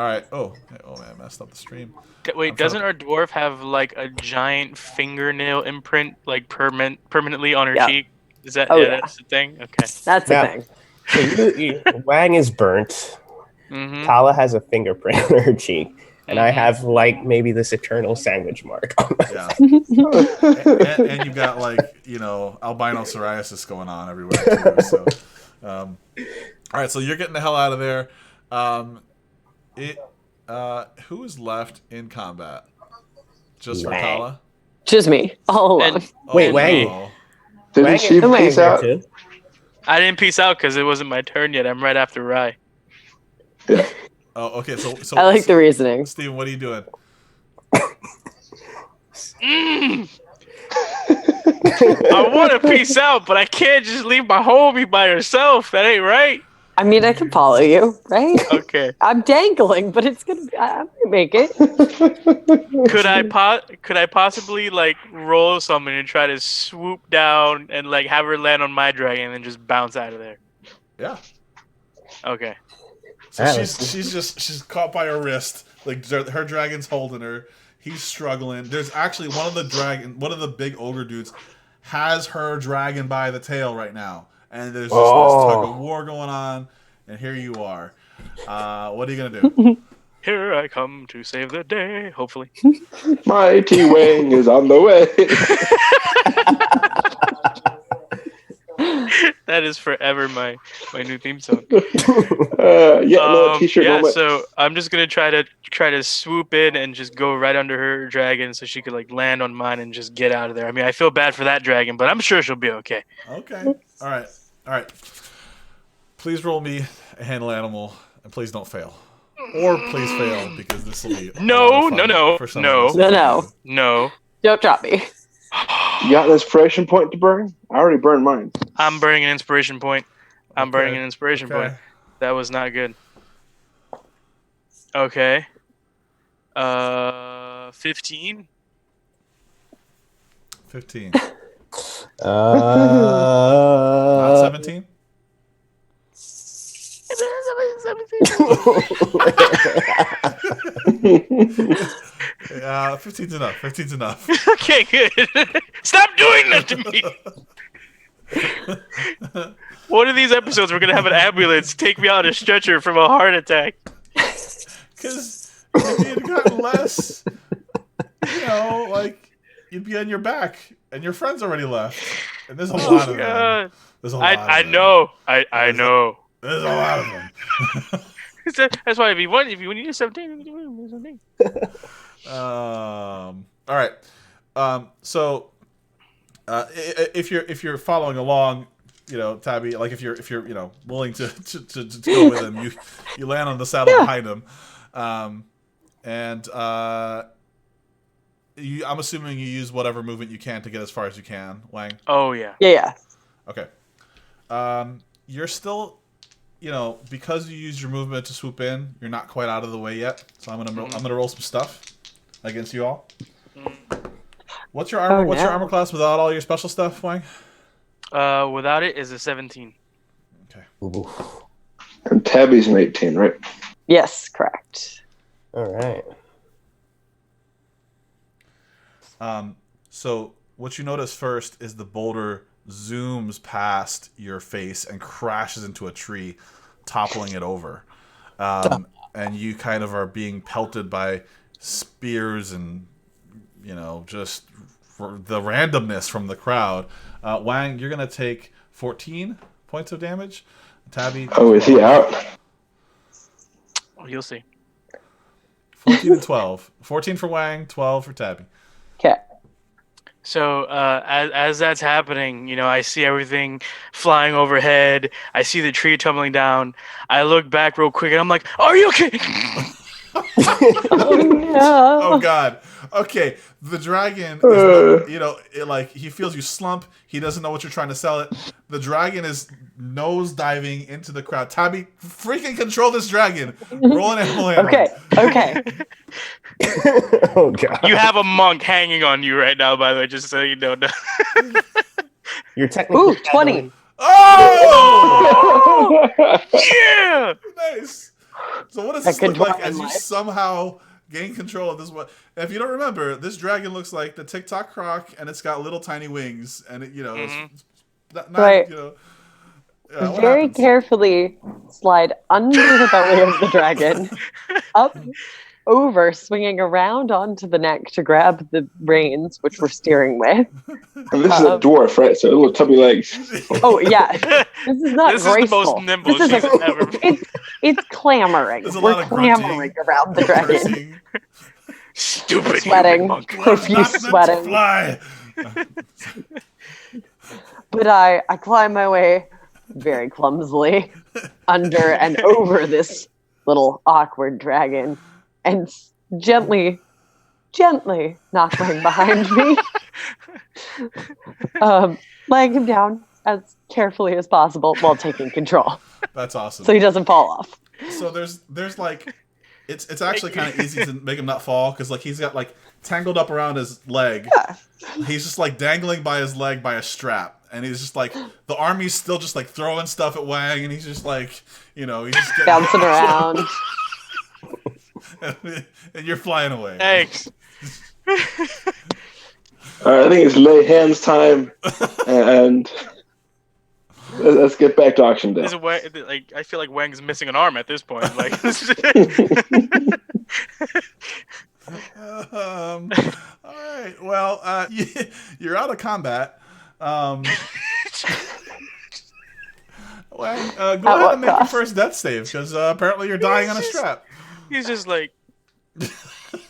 Speaker 1: right. Oh man, I messed up the stream.
Speaker 3: Wait,
Speaker 1: I'm trying
Speaker 3: doesn't our dwarf have like a giant fingernail imprint like permanently on her
Speaker 5: Yeah.
Speaker 3: cheek? Is that
Speaker 5: Oh,
Speaker 3: yeah,
Speaker 5: yeah.
Speaker 3: that's the thing? Okay.
Speaker 5: That's the
Speaker 2: Yeah.
Speaker 5: thing.
Speaker 2: So Wang is burnt.
Speaker 3: Mm-hmm.
Speaker 2: Tala has a fingerprint on her cheek, and I
Speaker 3: Mhm.
Speaker 2: have like maybe this eternal sandwich mark on my
Speaker 1: Yeah.
Speaker 2: face.
Speaker 1: And you've got like albino psoriasis going on everywhere too. So, all right. So you're getting the hell out of there. Who is left in combat? Just for
Speaker 2: Wang.
Speaker 1: Tala?
Speaker 5: Just me, all alone.
Speaker 3: And
Speaker 2: Wait,
Speaker 1: Oh,
Speaker 2: Wang.
Speaker 1: no.
Speaker 4: Didn't
Speaker 2: Wang
Speaker 4: she
Speaker 2: is
Speaker 5: Wang
Speaker 4: peace
Speaker 2: there
Speaker 4: out?
Speaker 2: too.
Speaker 3: I didn't peace out because it wasn't my turn yet. I'm right after Rye.
Speaker 4: Yeah.
Speaker 1: Oh, okay. So
Speaker 5: I like the reasoning.
Speaker 1: Steven, what are you doing?
Speaker 3: I want to peace out, but I can't just leave my homie by herself. That ain't right.
Speaker 5: I mean, I can follow you, right?
Speaker 3: Okay.
Speaker 5: I'm dangling, but it's gonna be. I'm gonna make it.
Speaker 3: Could I possibly like roll something and try to swoop down and like have her land on my dragon and then just bounce out of there?
Speaker 1: Yeah.
Speaker 3: Okay.
Speaker 1: So
Speaker 2: Yeah,
Speaker 1: she's caught by her wrist. Like her dragon's holding her. He's struggling. There's actually one of the big ogre dudes has her dragon by the tail right now, and there's just this tug of war going on. And here you are. What are you gonna do?
Speaker 3: Here I come to save the day, hopefully.
Speaker 4: Mighty Wang is on the way.
Speaker 3: That is forever my new theme song.
Speaker 4: Little t-shirt
Speaker 3: yeah,
Speaker 4: moment.
Speaker 3: so I'm just gonna try to swoop in and just go right under her dragon so she could like land on mine and just get out of there. I mean, I feel bad for that dragon, but I'm sure she'll be okay.
Speaker 1: Okay. All right. Please roll me a handle animal And please don't fail. Or please fail, because this will be
Speaker 3: No.
Speaker 5: Don't drop me.
Speaker 4: You got an inspiration point to burn? I already burned mine.
Speaker 3: I'm burning an inspiration point. I'm
Speaker 1: Okay.
Speaker 3: burning an inspiration
Speaker 1: Okay.
Speaker 3: point. That was not good. Okay. 15.
Speaker 1: 15.
Speaker 2: Uh,
Speaker 1: Not 17? 15's enough. 15's enough.
Speaker 3: Okay, good. Stop doing that to me. One of these episodes, we're gonna have an ambulance take me out on a stretcher from a heart attack.
Speaker 1: Because if you'd gotten less, you'd be on your back, and your friends already left. And there's a lot of them. There's a lot
Speaker 3: I
Speaker 1: of them.
Speaker 3: know. I know.
Speaker 1: There's a lot of them.
Speaker 3: That's why if you need a 17, you need a 17.
Speaker 1: All right. So if you're following along, Tabby, like if you're willing to go with him, you land on the saddle behind him, and I'm assuming you use whatever movement you can to get as far as you can, Wang.
Speaker 3: Oh yeah.
Speaker 5: Yeah.
Speaker 1: Okay. You're still, because you used your movement to swoop in, you're not quite out of the way yet. So I'm gonna roll some stuff against you all. What's your armor? What's your armor class without all your special stuff, Wang?
Speaker 3: Without it is a 17.
Speaker 1: Okay.
Speaker 2: Ooh.
Speaker 4: And Tabby's an 18, right?
Speaker 5: Yes, correct.
Speaker 2: All right.
Speaker 1: So what you notice first is the boulder zooms past your face and crashes into a tree, toppling it over. And you kind of are being pelted by spears and, just the randomness from the crowd. Wang, you're going to take 14 points of damage. Tabby.
Speaker 4: Oh, is he out?
Speaker 3: Oh, you'll see.
Speaker 1: 14 and 12. 14 for Wang, 12 for Tabby.
Speaker 5: Okay.
Speaker 3: So as that's happening, I see everything flying overhead. I see the tree tumbling down. I look back real quick and I'm like, "Are you okay?"
Speaker 5: Oh no!
Speaker 1: Oh God. Okay, the dragon is, he feels you slump. He doesn't know what you're trying to sell it. The dragon is nose diving into the crowd. Tabby, freaking control this dragon. Roll an animal handling.
Speaker 5: Okay.
Speaker 2: Oh God.
Speaker 3: You have a monk hanging on you right now, by the way, just so you know.
Speaker 2: You're technically.
Speaker 5: Ooh, 20.
Speaker 1: Oh!
Speaker 3: Yeah!
Speaker 1: Nice. So what does this
Speaker 5: That
Speaker 1: look
Speaker 5: could
Speaker 1: like
Speaker 5: drive
Speaker 1: as you
Speaker 5: life.
Speaker 1: somehow gain control of this one? If you don't remember, this dragon looks like the TikTok croc, and it's got little tiny wings, and it, it's not,
Speaker 5: Right.
Speaker 1: what
Speaker 5: Very
Speaker 1: happens?
Speaker 5: carefully slide under the belly of the dragon, up, over, swinging around onto the neck to grab the reins, which we're steering with.
Speaker 4: And this is a dwarf, right? So little tubby legs.
Speaker 5: Oh yeah, this is not
Speaker 3: This
Speaker 5: graceful.
Speaker 3: is the most nimble
Speaker 5: This is
Speaker 3: she's ever been.
Speaker 5: it's clamoring.
Speaker 1: There's a
Speaker 5: We're
Speaker 1: lot of grunting,
Speaker 5: clamoring around the dragon,
Speaker 1: cursing.
Speaker 3: Stupid
Speaker 5: sweating,
Speaker 3: human monk.
Speaker 5: profuse
Speaker 1: Not meant to
Speaker 5: sweating.
Speaker 1: fly.
Speaker 5: But I climb my way very clumsily under and over this little awkward dragon and gently knock Wang behind me, laying him down as carefully as possible while taking control
Speaker 1: That's awesome.
Speaker 5: so he doesn't fall off.
Speaker 1: So there's like, it's actually kind of easy to make him not fall, because like he's got like tangled up around his leg. He's just like dangling by his leg by a strap, and he's just like, the army's still just like throwing stuff at Wang, and he's just like, he's just getting
Speaker 5: Bouncing around.
Speaker 1: and you're flying away.
Speaker 3: Thanks.
Speaker 4: All right, I think it's lay hands time, and let's get back to auction day.
Speaker 3: This is like I feel like Wang's missing an arm at this point. Like,
Speaker 1: All right. Well, you're out of combat. Well, go ahead
Speaker 5: what
Speaker 1: and make your
Speaker 5: cost?
Speaker 1: first death save, because apparently you're dying on a strap.
Speaker 3: he's just like,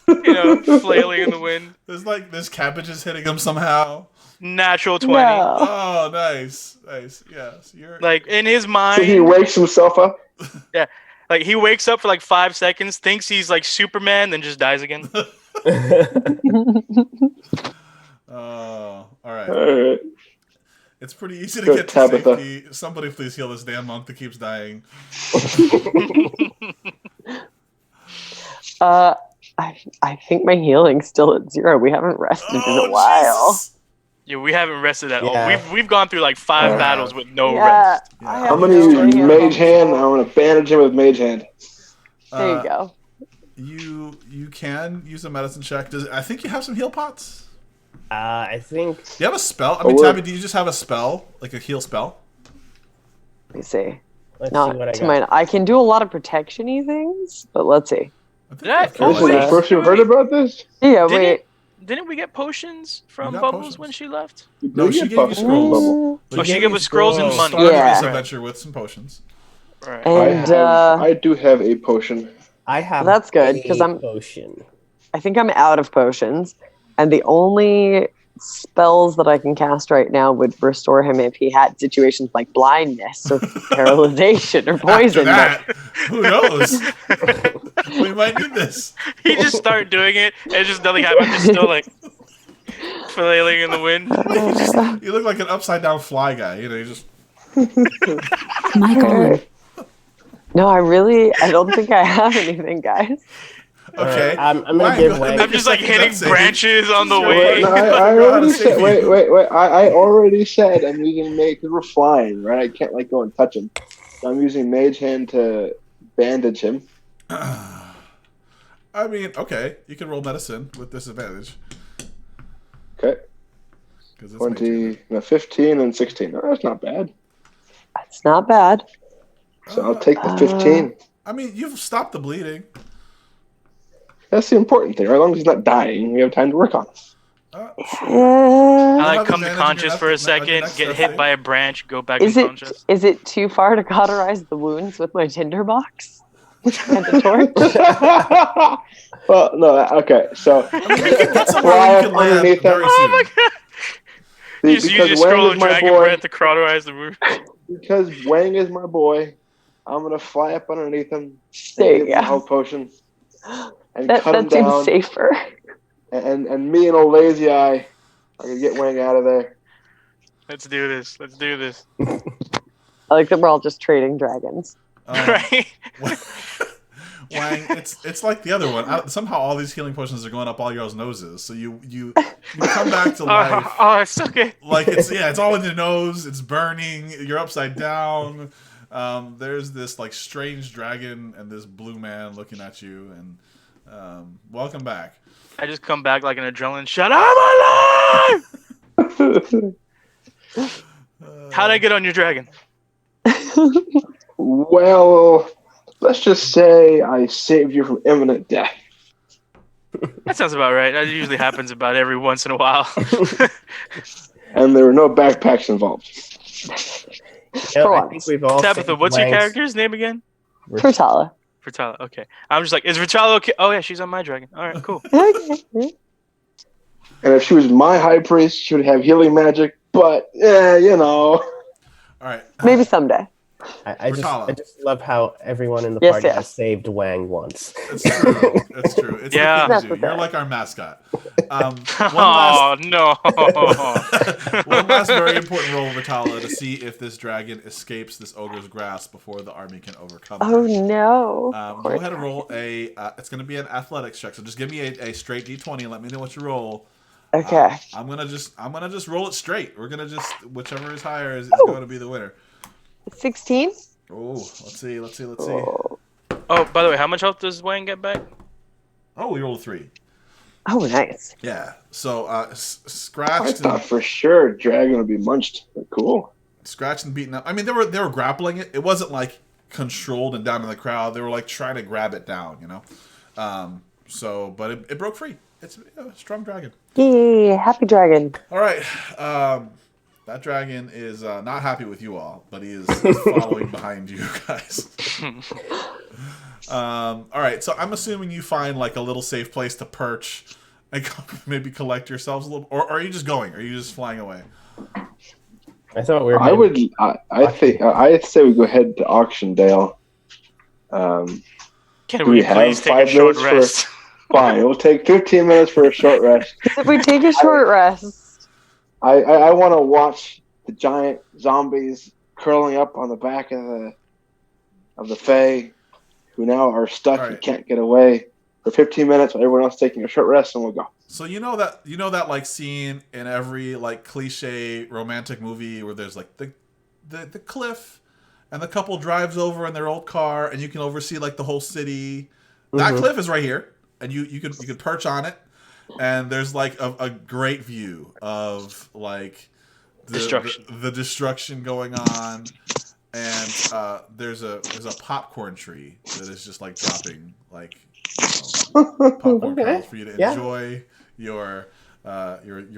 Speaker 3: flailing in the wind.
Speaker 1: There's cabbages hitting him somehow.
Speaker 3: Natural 20.
Speaker 5: No.
Speaker 1: Oh, nice. Yes, you're
Speaker 3: Like in his
Speaker 4: So
Speaker 3: mind,
Speaker 4: he wakes himself up.
Speaker 3: Like he wakes up for like 5 seconds, thinks he's like Superman, then just dies again.
Speaker 1: All right.
Speaker 4: All right.
Speaker 1: It's pretty easy to
Speaker 4: Good,
Speaker 1: get to
Speaker 4: Tabitha.
Speaker 1: safety. Somebody please heal this damn monk that keeps dying.
Speaker 5: I think my healing's still at 0. We haven't rested in a while.
Speaker 1: Jesus!
Speaker 3: Yeah, we haven't rested at all.
Speaker 2: Yeah.
Speaker 3: We've gone through like 5
Speaker 1: Yeah.
Speaker 3: battles with no
Speaker 5: Yeah,
Speaker 3: rest.
Speaker 1: Yeah.
Speaker 5: I
Speaker 1: I'm
Speaker 5: have
Speaker 4: I'm gonna
Speaker 5: no
Speaker 4: use
Speaker 5: idea
Speaker 4: Mage
Speaker 5: how
Speaker 4: Hand.
Speaker 5: much-
Speaker 4: I'm gonna bandage him with Mage Hand.
Speaker 5: There you go.
Speaker 1: You can use a medicine check. I think you have some heal pots?
Speaker 2: I think.
Speaker 1: Do you have a spell? I mean, Tabby, do you just have a spell? Like a heal spell?
Speaker 5: Let me see.
Speaker 2: Let's
Speaker 5: Not
Speaker 2: see what I
Speaker 5: to
Speaker 2: got.
Speaker 5: my. I can do a lot of protection-y things, but let's see.
Speaker 1: I think
Speaker 3: Yeah,
Speaker 1: you have
Speaker 3: oh,
Speaker 4: This is
Speaker 3: wait.
Speaker 4: the first you've heard about this?
Speaker 5: Yeah,
Speaker 3: Didn't-
Speaker 5: wait.
Speaker 3: Didn't we get potions from
Speaker 1: got
Speaker 3: Bubbles
Speaker 1: potions.
Speaker 3: when she left?
Speaker 1: No, she gave you scrolls.
Speaker 3: Oh, she gave us scrolls and
Speaker 1: You
Speaker 3: money.
Speaker 1: started
Speaker 5: Yeah.
Speaker 1: this
Speaker 3: Right.
Speaker 1: adventure with some potions.
Speaker 3: Right.
Speaker 5: And
Speaker 4: I do have a potion.
Speaker 2: I have.
Speaker 5: That's good, 'cause
Speaker 2: a
Speaker 5: I'm-
Speaker 2: potion.
Speaker 5: I think I'm out of potions, and the only spells that I can cast right now would restore him if he had situations like blindness or paralyzation or
Speaker 1: After
Speaker 5: poison.
Speaker 1: that, who knows? We might need this.
Speaker 3: He just started doing it, and just nothing happened. Just still like flailing in the wind.
Speaker 1: You look like an upside down fly guy. You know, you just.
Speaker 6: Mic on.
Speaker 5: No, I don't think I have anything, guys.
Speaker 1: Okay.
Speaker 2: I'm gonna
Speaker 1: Wang,
Speaker 2: give
Speaker 1: go ahead
Speaker 2: Wang-
Speaker 1: and
Speaker 3: I'm
Speaker 1: make
Speaker 3: just
Speaker 1: your
Speaker 3: like
Speaker 1: second
Speaker 3: hitting
Speaker 1: death save.
Speaker 3: branches on the
Speaker 1: Just
Speaker 3: way.
Speaker 4: No,
Speaker 1: figure
Speaker 4: I
Speaker 1: out how to
Speaker 4: already
Speaker 1: save
Speaker 4: said.
Speaker 1: you.
Speaker 4: Wait. I already said I'm using Mage because we're flying, right? I can't like go and touch him. So I'm using Mage Hand to bandage him.
Speaker 1: I mean, okay. You can roll medicine with disadvantage.
Speaker 4: Okay.
Speaker 1: 'Cause it's major.
Speaker 4: 15 and 16. Oh, that's not bad.
Speaker 5: That's not bad.
Speaker 4: So I'll take the 15.
Speaker 1: I mean, you've stopped the bleeding.
Speaker 4: That's the important thing, right? As long as he's not dying, we have time to work on it.
Speaker 1: Sure.
Speaker 3: I like
Speaker 1: have
Speaker 3: come to
Speaker 1: advantage in your
Speaker 3: conscious for a
Speaker 1: next-
Speaker 3: second,
Speaker 1: next
Speaker 3: get
Speaker 1: death
Speaker 3: hit
Speaker 1: save.
Speaker 3: by a branch, go back
Speaker 5: Is
Speaker 3: unconscious.
Speaker 5: it too far to cauterize the wounds with my tinderbox and a torch?
Speaker 4: Well, no, okay. So
Speaker 1: I mean, you can get somewhere
Speaker 4: fly
Speaker 1: where
Speaker 4: up
Speaker 1: you can land
Speaker 4: underneath
Speaker 1: very
Speaker 4: him.
Speaker 3: Oh my
Speaker 1: soon.
Speaker 3: god! You just use your
Speaker 4: Wang
Speaker 3: scroll
Speaker 4: is
Speaker 3: of
Speaker 4: my
Speaker 3: dragon
Speaker 4: boy.
Speaker 3: breath to cauterize the wound.
Speaker 4: Because Wang is my boy, I'm gonna fly up underneath him,
Speaker 5: There you
Speaker 4: give him a
Speaker 5: go.
Speaker 4: health potion, and
Speaker 5: That
Speaker 4: cut him
Speaker 5: seems
Speaker 4: down.
Speaker 5: safer.
Speaker 4: And me and old Lazy Eye are gonna get Wang out of there.
Speaker 3: Let's do this. Let's do this.
Speaker 5: I like that we're all just trading dragons.
Speaker 3: Right?
Speaker 1: Wang, it's like the other one. Somehow all these healing potions are going up all y'all's noses. So you come back to life.
Speaker 3: Oh, it's okay.
Speaker 1: Like it's all in your nose. It's burning. You're upside down. There's this like strange dragon and this blue man looking at you. And welcome back.
Speaker 3: I just come back like an adrenaline shot. I'm alive! How'd I get on your dragon?
Speaker 4: Well, let's just say I saved you from imminent death.
Speaker 3: That sounds about right. That usually happens about every once in a while.
Speaker 4: And there were no backpacks involved.
Speaker 2: Yeah, I
Speaker 5: once.
Speaker 2: think we've all.
Speaker 3: Tabitha,
Speaker 2: saved
Speaker 3: what's your
Speaker 2: Wang's-
Speaker 3: character's name again?
Speaker 5: Fertala.
Speaker 3: Vitala. Okay. I'm just like, is Vitala okay? Oh yeah, she's on my dragon. All right, cool.
Speaker 4: And if she was my high priest, she would have healing magic. But you know,
Speaker 1: All right.
Speaker 5: Maybe someday.
Speaker 2: I
Speaker 1: Rutala.
Speaker 2: just love how everyone in the
Speaker 5: Yes,
Speaker 2: party
Speaker 5: yes.
Speaker 2: has saved Wang once.
Speaker 1: It's true. It's true. It's
Speaker 3: Yeah.
Speaker 1: like things do.
Speaker 5: That's
Speaker 1: You're
Speaker 5: okay.
Speaker 1: like our mascot. One last,
Speaker 3: Oh no.
Speaker 1: one last very important roll, Vitala, to see if this dragon escapes this ogre's grasp before the army can overcome her.
Speaker 5: Oh no.
Speaker 1: Go ahead and roll a. It's going to be an athletics check. So just give me a straight d20 and let me know what you roll.
Speaker 5: Okay.
Speaker 1: I'm gonna just roll it straight. We're gonna just whichever is higher is
Speaker 5: Oh.
Speaker 1: going to be the winner.
Speaker 5: 16?
Speaker 1: Oh, let's see.
Speaker 5: Oh.
Speaker 3: Oh, by the way, how much health does Wayne get back?
Speaker 1: Oh, we rolled a 3.
Speaker 5: Oh, nice.
Speaker 1: Yeah. So
Speaker 4: I
Speaker 1: scratched
Speaker 4: thought
Speaker 1: and
Speaker 4: for sure dragon would be munched. But cool.
Speaker 1: scratched and beaten up. I mean, they were grappling it. It wasn't like controlled and down in the crowd. They were like trying to grab it down, you know. But it broke free. It's a strong dragon.
Speaker 5: Yay, happy dragon.
Speaker 1: All right. That dragon is not happy with you all, but he is following behind you guys. All right. So I'm assuming you find like a little safe place to perch and maybe collect yourselves a little, or are you just going? Are you just flying away?
Speaker 2: I thought we were.
Speaker 4: I think I'd say we go head to Auctiondale.
Speaker 3: Can
Speaker 4: Do
Speaker 3: we
Speaker 4: we have
Speaker 3: please take a
Speaker 4: 5
Speaker 3: short
Speaker 4: minutes for-
Speaker 3: rest?
Speaker 4: Fine, we'll take 15 minutes for a short rest.
Speaker 5: If we take a short rest,
Speaker 4: I want to watch the giant zombies curling up on the back of the Fae, who now are stuck
Speaker 1: All
Speaker 4: and
Speaker 1: right.
Speaker 4: can't get away for 15 minutes while everyone else is taking a short rest, and we'll go.
Speaker 1: So you know that like scene in every like cliche romantic movie where there's like the cliff and the couple drives over in their old car and you can oversee like the whole city. That cliff is right here, and you could perch on it, and there's like a great view of like the destruction going on, and there's a popcorn tree that is just like dropping like popcorn kernels for you to enjoy your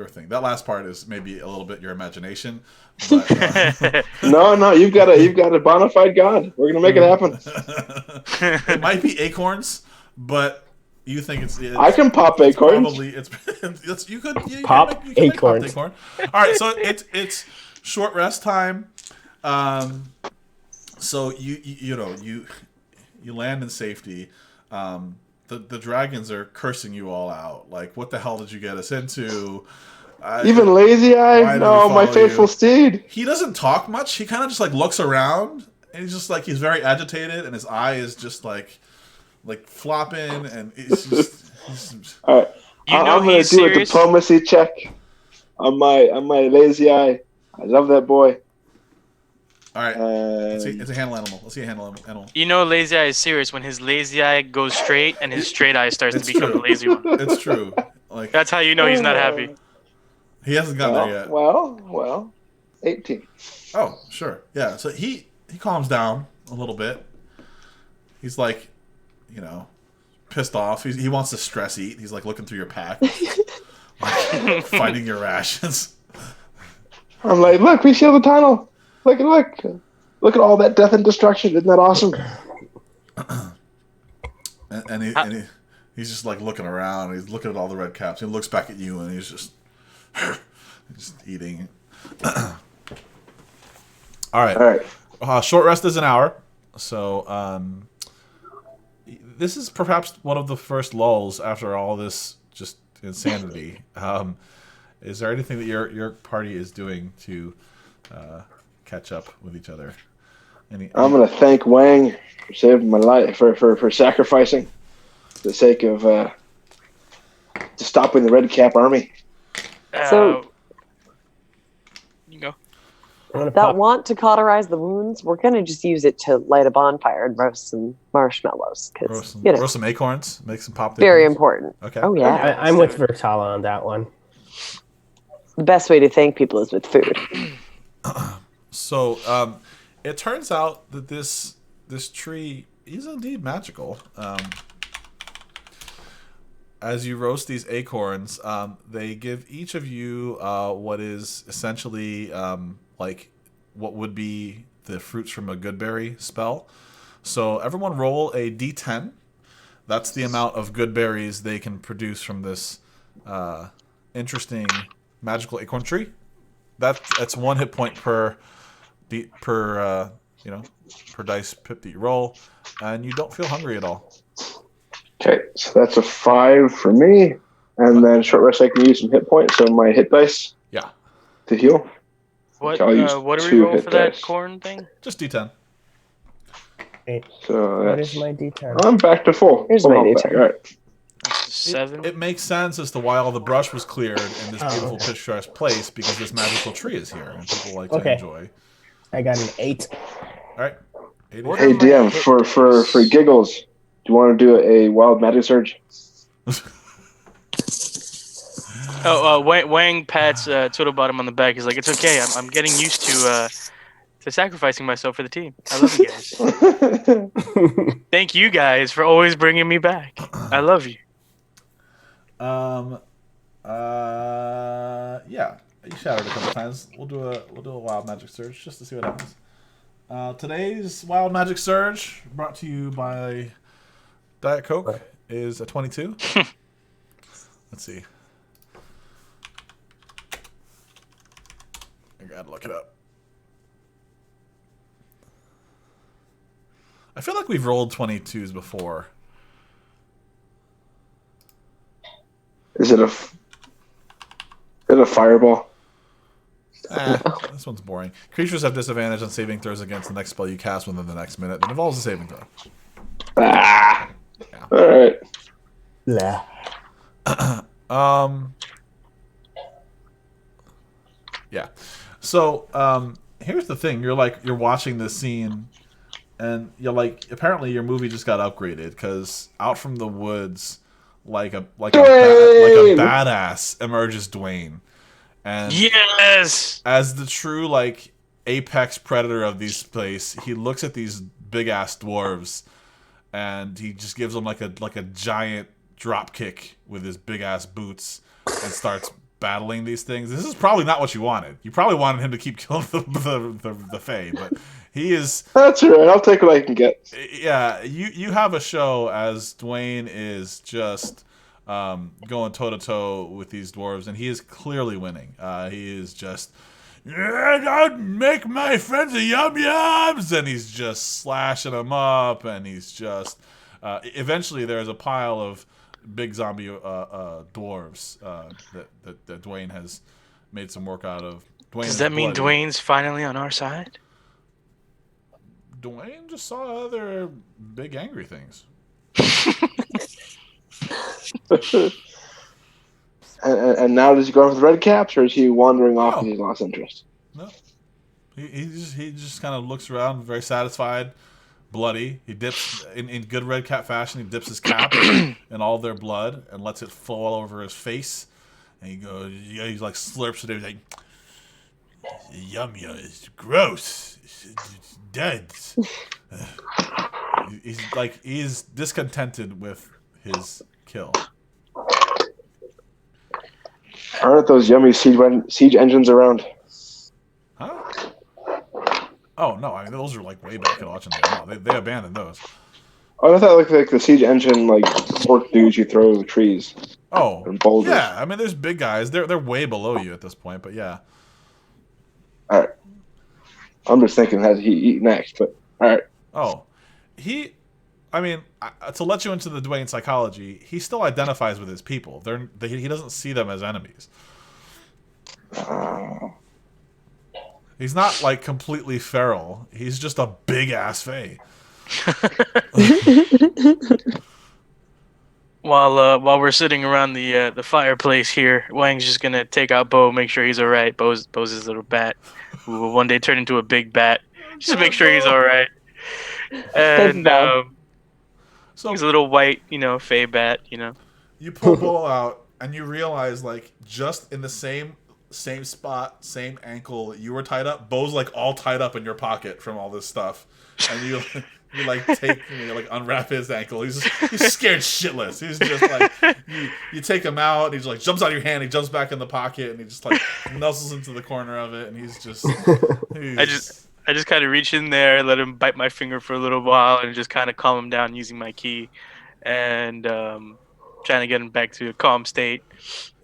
Speaker 1: thing. That last part is maybe a little bit your imagination, but
Speaker 4: No, you've got a bona fide god. We're gonna make it happen.
Speaker 1: it might be acorns, but you think it's
Speaker 4: I can pop
Speaker 1: it's
Speaker 4: acorns.
Speaker 1: Probably it's you could
Speaker 2: Pop
Speaker 1: you can make popped
Speaker 2: acorns.
Speaker 1: acorn. All right, so it's short rest time. So you land in safety. The dragons are cursing you all out. Like, what the hell did you get us into?
Speaker 4: Even Lazy
Speaker 1: why
Speaker 4: Eye?
Speaker 1: did
Speaker 4: No,
Speaker 1: he
Speaker 4: my
Speaker 1: follow
Speaker 4: faithful
Speaker 1: you?
Speaker 4: steed.
Speaker 1: He doesn't talk much. He kind of just like looks around, and he's just like he's very agitated, and his eye is just like flopping, and he's
Speaker 4: All right,
Speaker 3: You know
Speaker 4: I'm gonna
Speaker 3: he's
Speaker 4: do a
Speaker 3: serious.
Speaker 4: diplomacy check on my Lazy Eye. I love that boy.
Speaker 1: all right.
Speaker 4: And
Speaker 1: It's a handle animal. Let's see a handle animal.
Speaker 3: You know lazy eye is serious when his lazy eye goes straight and his straight eye starts to
Speaker 1: It's
Speaker 3: become
Speaker 1: true.
Speaker 3: the lazy one.
Speaker 1: It's true. Like
Speaker 3: That's how you know he's not happy.
Speaker 1: he hasn't gotten there yet.
Speaker 4: Well, 18.
Speaker 1: Oh, sure. Yeah. So he calms down a little bit. He's like, pissed off. He wants to stress eat. He's like looking through your pack, like, finding your rations.
Speaker 4: I'm like, look, we seal the tunnel. Look at all that death and destruction. Isn't that awesome?
Speaker 1: And he's just like looking around. He's looking at all the red caps. He looks back at you, and he's just eating. All right. Short rest is an hour. So this is perhaps one of the first lulls after all this just insanity. Is there anything that your party is doing to catch up with each other?
Speaker 4: I'm gonna thank Wang for saving my life, for sacrificing for the sake of stopping the Red Cap army.
Speaker 5: So-
Speaker 3: You go.
Speaker 5: that want to cauterize the wounds, we're gonna just use it to light a bonfire and roast some marshmallows because
Speaker 1: roast some acorns, make some pop.
Speaker 5: very
Speaker 1: acorns.
Speaker 5: important.
Speaker 1: Okay.
Speaker 5: Oh yeah,
Speaker 2: I'm with Vertala on that one.
Speaker 5: the best way to thank people is with food.
Speaker 1: So it turns out that this tree is indeed magical. As you roast these acorns, they give each of you what is essentially like what would be the fruits from a good berry spell. So everyone roll a d10. That's the amount of good berries they can produce from this interesting magical acorn tree. That's 1 hit point per dice pip that you roll, and you don't feel hungry at all.
Speaker 4: Okay, so that's a 5 for me, and then short rest I can use some hit points, so my hit dice
Speaker 1: Yeah,
Speaker 4: to heal.
Speaker 3: What
Speaker 4: I'll use
Speaker 3: what do we
Speaker 4: 2
Speaker 3: roll
Speaker 4: hit
Speaker 3: for that
Speaker 4: dice.
Speaker 3: corn thing?
Speaker 1: just d10.
Speaker 4: So
Speaker 2: What
Speaker 4: that's,
Speaker 2: is my D10?
Speaker 4: I'm back to full.
Speaker 5: Here's
Speaker 4: Full
Speaker 5: my
Speaker 4: health
Speaker 5: D10.
Speaker 4: back. All right.
Speaker 3: That's 7.
Speaker 1: It makes sense as to why all the brush was cleared in this beautiful picturesque place, because this magical tree is here and people like to enjoy.
Speaker 2: I got an 8.
Speaker 1: All right.
Speaker 3: What
Speaker 4: Hey
Speaker 3: are my
Speaker 4: DM,
Speaker 3: hit
Speaker 4: for
Speaker 3: dice?
Speaker 4: giggles, do you want to do a wild magic surge?
Speaker 3: Wang pats Twiddlebottom on the back. He's like, "It's okay. I'm getting used to sacrificing myself for the team. I love you guys. Thank you guys for always bringing me back. I love you."
Speaker 1: Yeah. You shouted a couple times. We'll do a wild magic surge just to see what happens. Today's wild magic surge, brought to you by Diet Coke, is a 22. Let's see. I gotta look it up. I feel like we've rolled 22s before.
Speaker 4: Is it a fireball?
Speaker 1: This one's boring. Creatures have disadvantage on saving throws against the next spell you cast within the next minute. That involves a saving throw.
Speaker 4: Ah.
Speaker 1: Yeah.
Speaker 4: All right.
Speaker 2: Blah.
Speaker 1: Yeah. So, here's the thing. You're watching this scene, and you're like, apparently your movie just got upgraded, because out from the woods, like a badass emerges Dwayne. And
Speaker 3: Yes!
Speaker 1: as the true, like, apex predator of this place, he looks at these big-ass dwarves, and he just gives them like a giant drop kick with his big-ass boots and starts battling these things. This is probably not what you wanted. You probably wanted him to keep killing the Fae, but he is...
Speaker 4: That's all right. I'll take what I can get.
Speaker 1: Yeah, you have a show as Dwayne is just... going toe-to-toe with these dwarves, and he is clearly winning. He is just, don't make my friends a yum-yums, and he's just slashing them up, and he's just... eventually, there's a pile of big zombie dwarves that Dwayne has made some work out of.
Speaker 3: Does that mean Dwayne's finally on our side?
Speaker 1: Dwayne just saw other big angry things.
Speaker 4: and now does he go for the red caps, or is he wandering off and he's lost interest?
Speaker 1: No. He just kind of looks around, very satisfied, bloody. He dips in good red cap fashion. He dips his cap in all their blood and lets it fall all over his face. And he goes, he's like slurps it. He's like, yum, it's gross. It's dead. He's discontented with his kill.
Speaker 4: Aren't those yummy siege engines around?
Speaker 1: Huh? Oh no! I mean, those are like way back at auction. No, they abandoned those.
Speaker 4: Oh, I thought looked like the siege engine, like orc dudes you throw trees.
Speaker 1: Oh,
Speaker 4: and boulders.
Speaker 1: Yeah. I mean, there's big guys. They're way below you at this point, but yeah.
Speaker 4: All right. I'm just thinking, has he eat next? But all right.
Speaker 1: Oh, I mean, to let you into the Dwayne psychology, he still identifies with his people. He doesn't see them as enemies. He's not like completely feral. He's just a big ass Fae.
Speaker 3: While we're sitting around the fireplace here, Wang's just gonna take out Bo, make sure he's all right. Bo's his little bat, who will one day turn into a big bat. Just make sure he's all right. And so he's a little white, Fae bat,
Speaker 1: You pull Bo out, and you realize, like, just in the same spot, same ankle you were tied up, Bo's like all tied up in your pocket from all this stuff, and you like unwrap his ankle. He's scared shitless. He's just like you take him out, and he's like jumps out of your hand, he jumps back in the pocket, and he just like nuzzles into the corner of it, and he's just.
Speaker 3: I just kind of reach in there, let him bite my finger for a little while, and just kind of calm him down using my key, and trying to get him back to a calm state.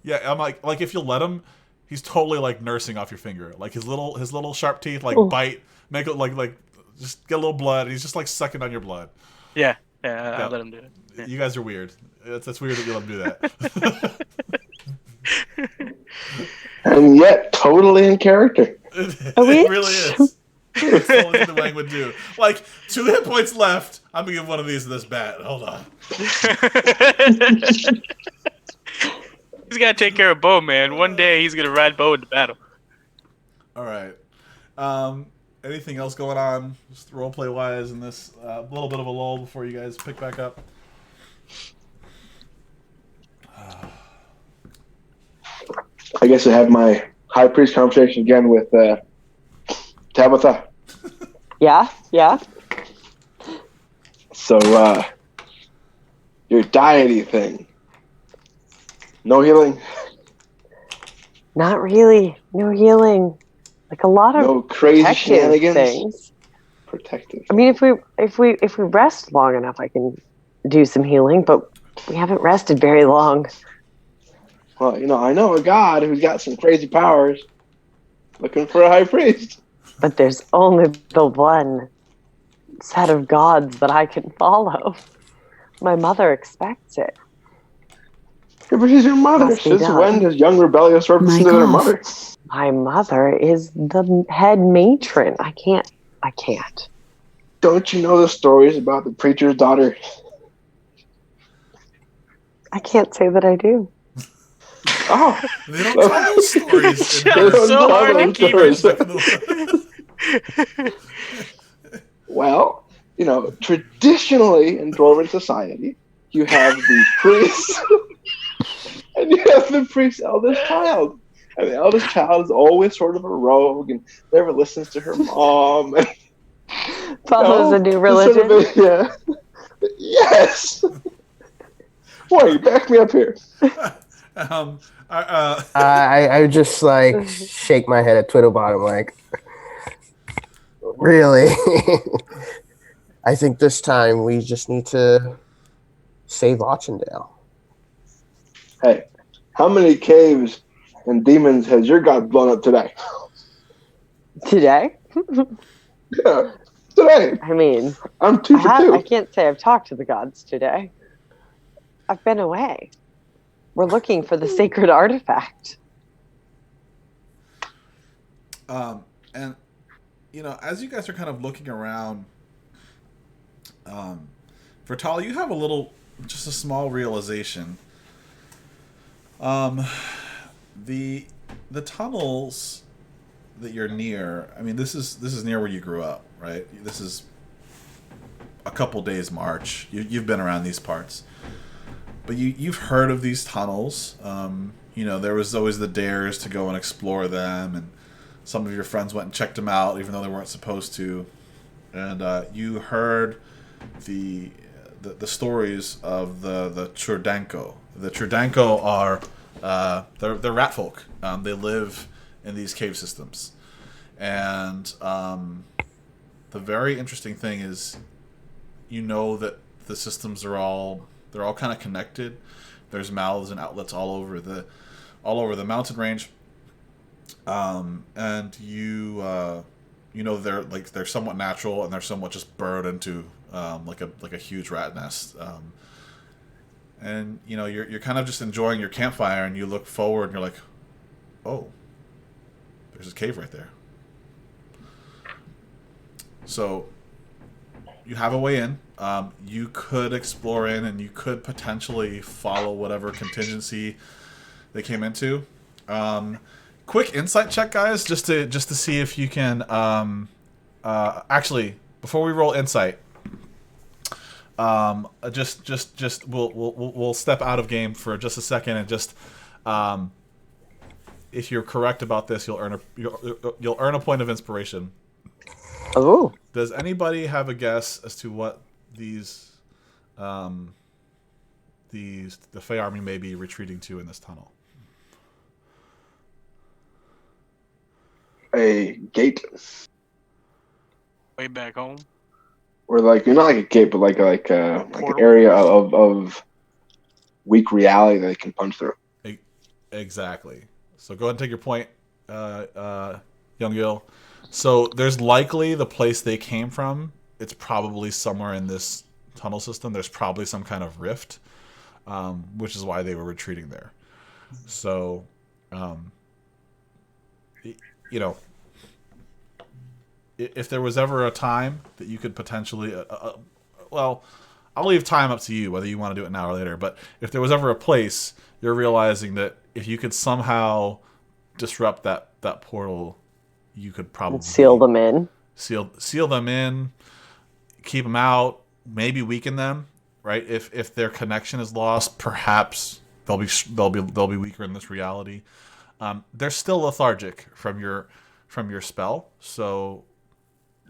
Speaker 1: Yeah, I'm like if you let him, he's totally like nursing off your finger. Like his little sharp teeth like bite, make it like just get a little blood. He's just like sucking on your blood.
Speaker 3: Yeah, I let him do it. Yeah.
Speaker 1: You guys are weird. That's weird that you let him do that.
Speaker 4: And yet, totally in character.
Speaker 1: It really is. That's the only thing the Wang would do. Like, 2 hit points left. I'm gonna give one of these to this bat. Hold on.
Speaker 3: He's gotta take care of Bo, man. One day he's gonna ride Bo into battle.
Speaker 1: All right. Anything else going on, just roleplay wise, in this little bit of a lull before you guys pick back up?
Speaker 4: I guess I have my high priest conversation again with Tabitha.
Speaker 5: Yeah.
Speaker 4: So, your diety thing. No healing?
Speaker 5: Not really. No healing. Like a lot of
Speaker 4: No crazy
Speaker 5: protective
Speaker 4: shenanigans?
Speaker 5: things.
Speaker 4: Protective.
Speaker 5: I mean, if we rest long enough, I can do some healing, but we haven't rested very long.
Speaker 4: Well, I know a god who's got some crazy powers. Looking for a high priest.
Speaker 5: But there's only the one. set of gods that I can follow. My mother expects it.
Speaker 4: Yeah, but she's your mother.
Speaker 5: Must be
Speaker 4: Since
Speaker 5: done.
Speaker 4: when does young rebellious sort listen to their
Speaker 6: Michael.
Speaker 4: mother?
Speaker 5: My mother is the head matron. I can't.
Speaker 4: Don't you know the stories about the preacher's daughter?
Speaker 5: I can't say that I do.
Speaker 4: Oh,
Speaker 1: They don't tell those stories. in
Speaker 3: Trying
Speaker 1: their-
Speaker 3: so hard to
Speaker 4: those
Speaker 3: keep
Speaker 4: stories.
Speaker 3: it.
Speaker 4: Well, traditionally in Dwarven society, you have the priest and you have the priest's eldest child. And the eldest child is always sort of a rogue and never listens to her mom. And,
Speaker 5: Follows a new
Speaker 4: just
Speaker 5: religion.
Speaker 4: sort of yes. Boy, back me up here.
Speaker 2: I just like shake my head at Twiddlebottom like, really? I think this time we just need to save Auchendale.
Speaker 4: Hey, how many caves and demons has your god blown up today?
Speaker 5: Today?
Speaker 4: Yeah, today.
Speaker 5: I mean,
Speaker 4: I'm 2 for 2.
Speaker 5: I can't say I've talked to the gods today. I've been away. We're looking for the sacred artifact.
Speaker 1: And as you guys are kind of looking around, Vertal, you have just a small realization. The tunnels that you're near. I mean, this is near where you grew up, right? This is a couple days march. You've been around these parts, but you've heard of these tunnels. There was always the dares to go and explore them, and some of your friends went and checked them out, even though they weren't supposed to. And you heard the stories of the Churdanko. The Churdanko are they're rat folk. They live in these cave systems, and the very interesting thing is, that the systems they're all kind of connected. There's mouths and outlets all over the mountain range, and they're somewhat natural and they're somewhat just burrowed into like a huge rat nest. And you're kind of just enjoying your campfire, and you look forward and you're like, oh, there's a cave right there. So you have a way in. You could explore in, and you could potentially follow whatever contingency they came into. Quick insight check, guys, just to see if you can. Actually, before we roll insight, just we'll step out of game for just a second, and just if you're correct about this, you'll earn a point of inspiration.
Speaker 5: Oh.
Speaker 1: Does anybody have a guess as to what the Fey army may be retreating to in this tunnel?
Speaker 4: A gate,
Speaker 3: Way back home.
Speaker 4: or not like a gate, but like an area of weak reality that they can punch through.
Speaker 1: Exactly. So go ahead and take your point, Young Gil. So there's likely the place they came from. It's probably somewhere in this tunnel system. There's probably some kind of rift, which is why they were retreating there. So, if there was ever a time that you could potentially, well, I'll leave time up to you whether you want to do it now or later. But if there was ever a place, you're realizing that if you could somehow disrupt that portal, you could probably
Speaker 5: seal them in.
Speaker 1: Seal them in, keep them out, maybe weaken them. Right? If their connection is lost, perhaps they'll be weaker in this reality. They're still lethargic from your spell, so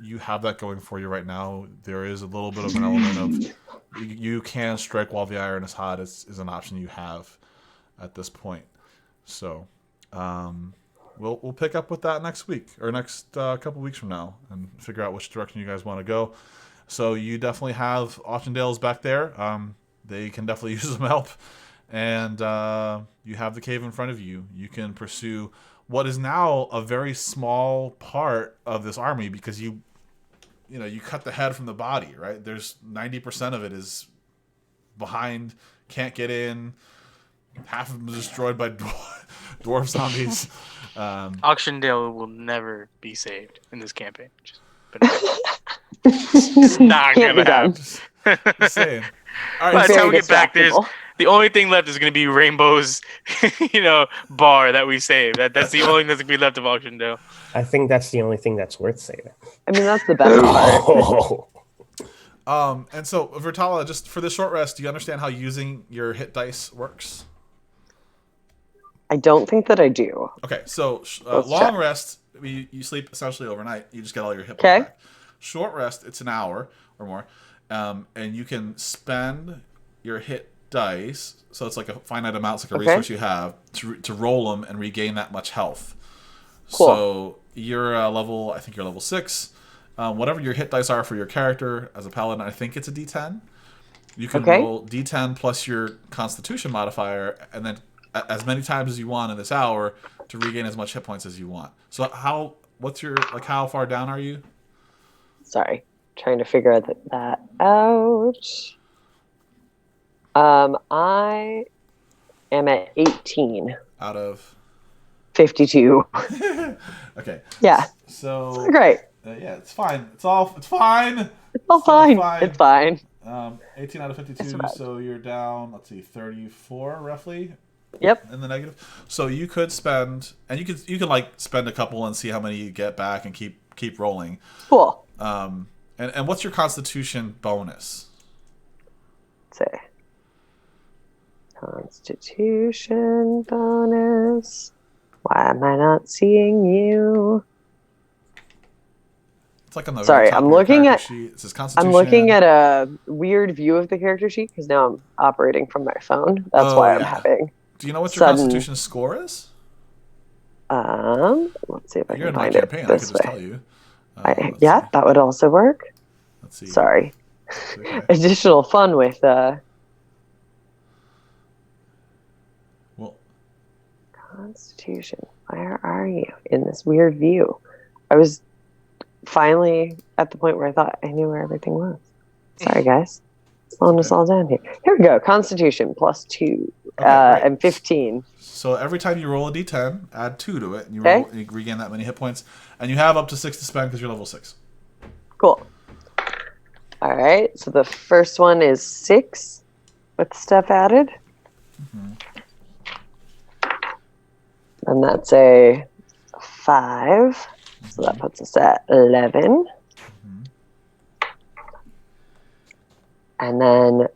Speaker 1: you have that going for you right now. There is a little bit of an element of you can strike while the iron is hot is an option you have at this point. So we'll pick up with that next week or next couple weeks from now and figure out which direction you guys want to go. So you definitely have Auchendale's back there. They can definitely use some help. And you have the cave in front of you. You can pursue what is now a very small part of this army because you you cut the head from the body, right? There's 90% of it is behind, can't get in. Half of them is destroyed by dwarf zombies.
Speaker 3: Auctiondale will never be saved in this campaign. It's not
Speaker 5: Can't
Speaker 3: gonna
Speaker 5: be done.
Speaker 3: happen.
Speaker 1: Just saying. All
Speaker 3: By
Speaker 1: right,
Speaker 3: the
Speaker 5: Very
Speaker 3: time we get back,
Speaker 5: distractible.
Speaker 3: the only thing left is gonna be Rainbow's, bar that we save. That's the only thing that's gonna be left of Auctiondale.
Speaker 2: I think that's the only thing that's worth saving.
Speaker 5: I mean, that's the best part.
Speaker 2: Oh,
Speaker 1: and so Vertala, just for the short rest, do you understand how using your hit dice works?
Speaker 5: I don't think that I do.
Speaker 1: Okay, so
Speaker 5: Let's
Speaker 1: long
Speaker 5: check.
Speaker 1: rest, you sleep essentially overnight. You just get all your hit points
Speaker 5: Okay.
Speaker 1: back. Short rest, it's an hour or more, and you can spend your hit dice. So it's like a finite amount, it's like a
Speaker 5: Okay.
Speaker 1: resource you have to roll them and regain that much health.
Speaker 5: Cool.
Speaker 1: So you're level, I think you're level 6. Whatever your hit dice are for your character as a paladin, I think it's a D10. You can
Speaker 5: Okay.
Speaker 1: roll D10 plus your Constitution modifier, and then as many times as you want in this hour to regain as much hit points as you want. So how far down are you?
Speaker 5: Sorry, trying to figure that out. I am at 18.
Speaker 1: Out of
Speaker 5: 52.
Speaker 1: okay.
Speaker 5: Yeah,
Speaker 1: So
Speaker 5: great.
Speaker 1: yeah, it's fine. It's fine.
Speaker 5: It's all fine. It's fine.
Speaker 1: 18 out of
Speaker 5: That's
Speaker 1: 52.
Speaker 5: right.
Speaker 1: So you're down. Let's see, 34 roughly.
Speaker 5: Yep.
Speaker 1: In the negative. So you could spend, and you can like spend a couple and see how many you get back and keep rolling.
Speaker 5: Cool.
Speaker 1: And what's your Constitution bonus?
Speaker 5: Let's see. Constitution bonus. Why am I not seeing you?
Speaker 1: It's like on the
Speaker 5: Sorry,
Speaker 1: very top
Speaker 5: I'm
Speaker 1: of your
Speaker 5: looking
Speaker 1: character
Speaker 5: at-
Speaker 1: sheet. It says Constitution.
Speaker 5: I'm looking at a weird view of the character sheet because now I'm operating from my phone. That's
Speaker 1: Oh,
Speaker 5: why I'm
Speaker 1: yeah.
Speaker 5: having.
Speaker 1: Do you know what your
Speaker 5: sudden-
Speaker 1: Constitution score is?
Speaker 5: Let's see if I
Speaker 1: You're
Speaker 5: can
Speaker 1: in my
Speaker 5: find it
Speaker 1: campaign. I could
Speaker 5: this
Speaker 1: just
Speaker 5: way.
Speaker 1: tell you.
Speaker 5: Yeah,
Speaker 1: See.
Speaker 5: that would also work.
Speaker 1: Let's see.
Speaker 5: Sorry.
Speaker 1: Okay.
Speaker 5: Additional fun with
Speaker 1: Well,
Speaker 5: Constitution. Where are you in this weird view? I was finally at the point where I thought I knew where everything was. Sorry, guys. Slowing us
Speaker 1: Okay.
Speaker 5: all down here. Here we go. Constitution +2
Speaker 1: great.
Speaker 5: and 15.
Speaker 1: so every time you roll a d10, add 2 to it, and
Speaker 5: Okay.
Speaker 1: you regain that many hit points, and you have up to 6 to spend because you're level 6.
Speaker 5: Cool. All right. So the first one is 6 with stuff added. And that's a 5. So that puts us at 11. And then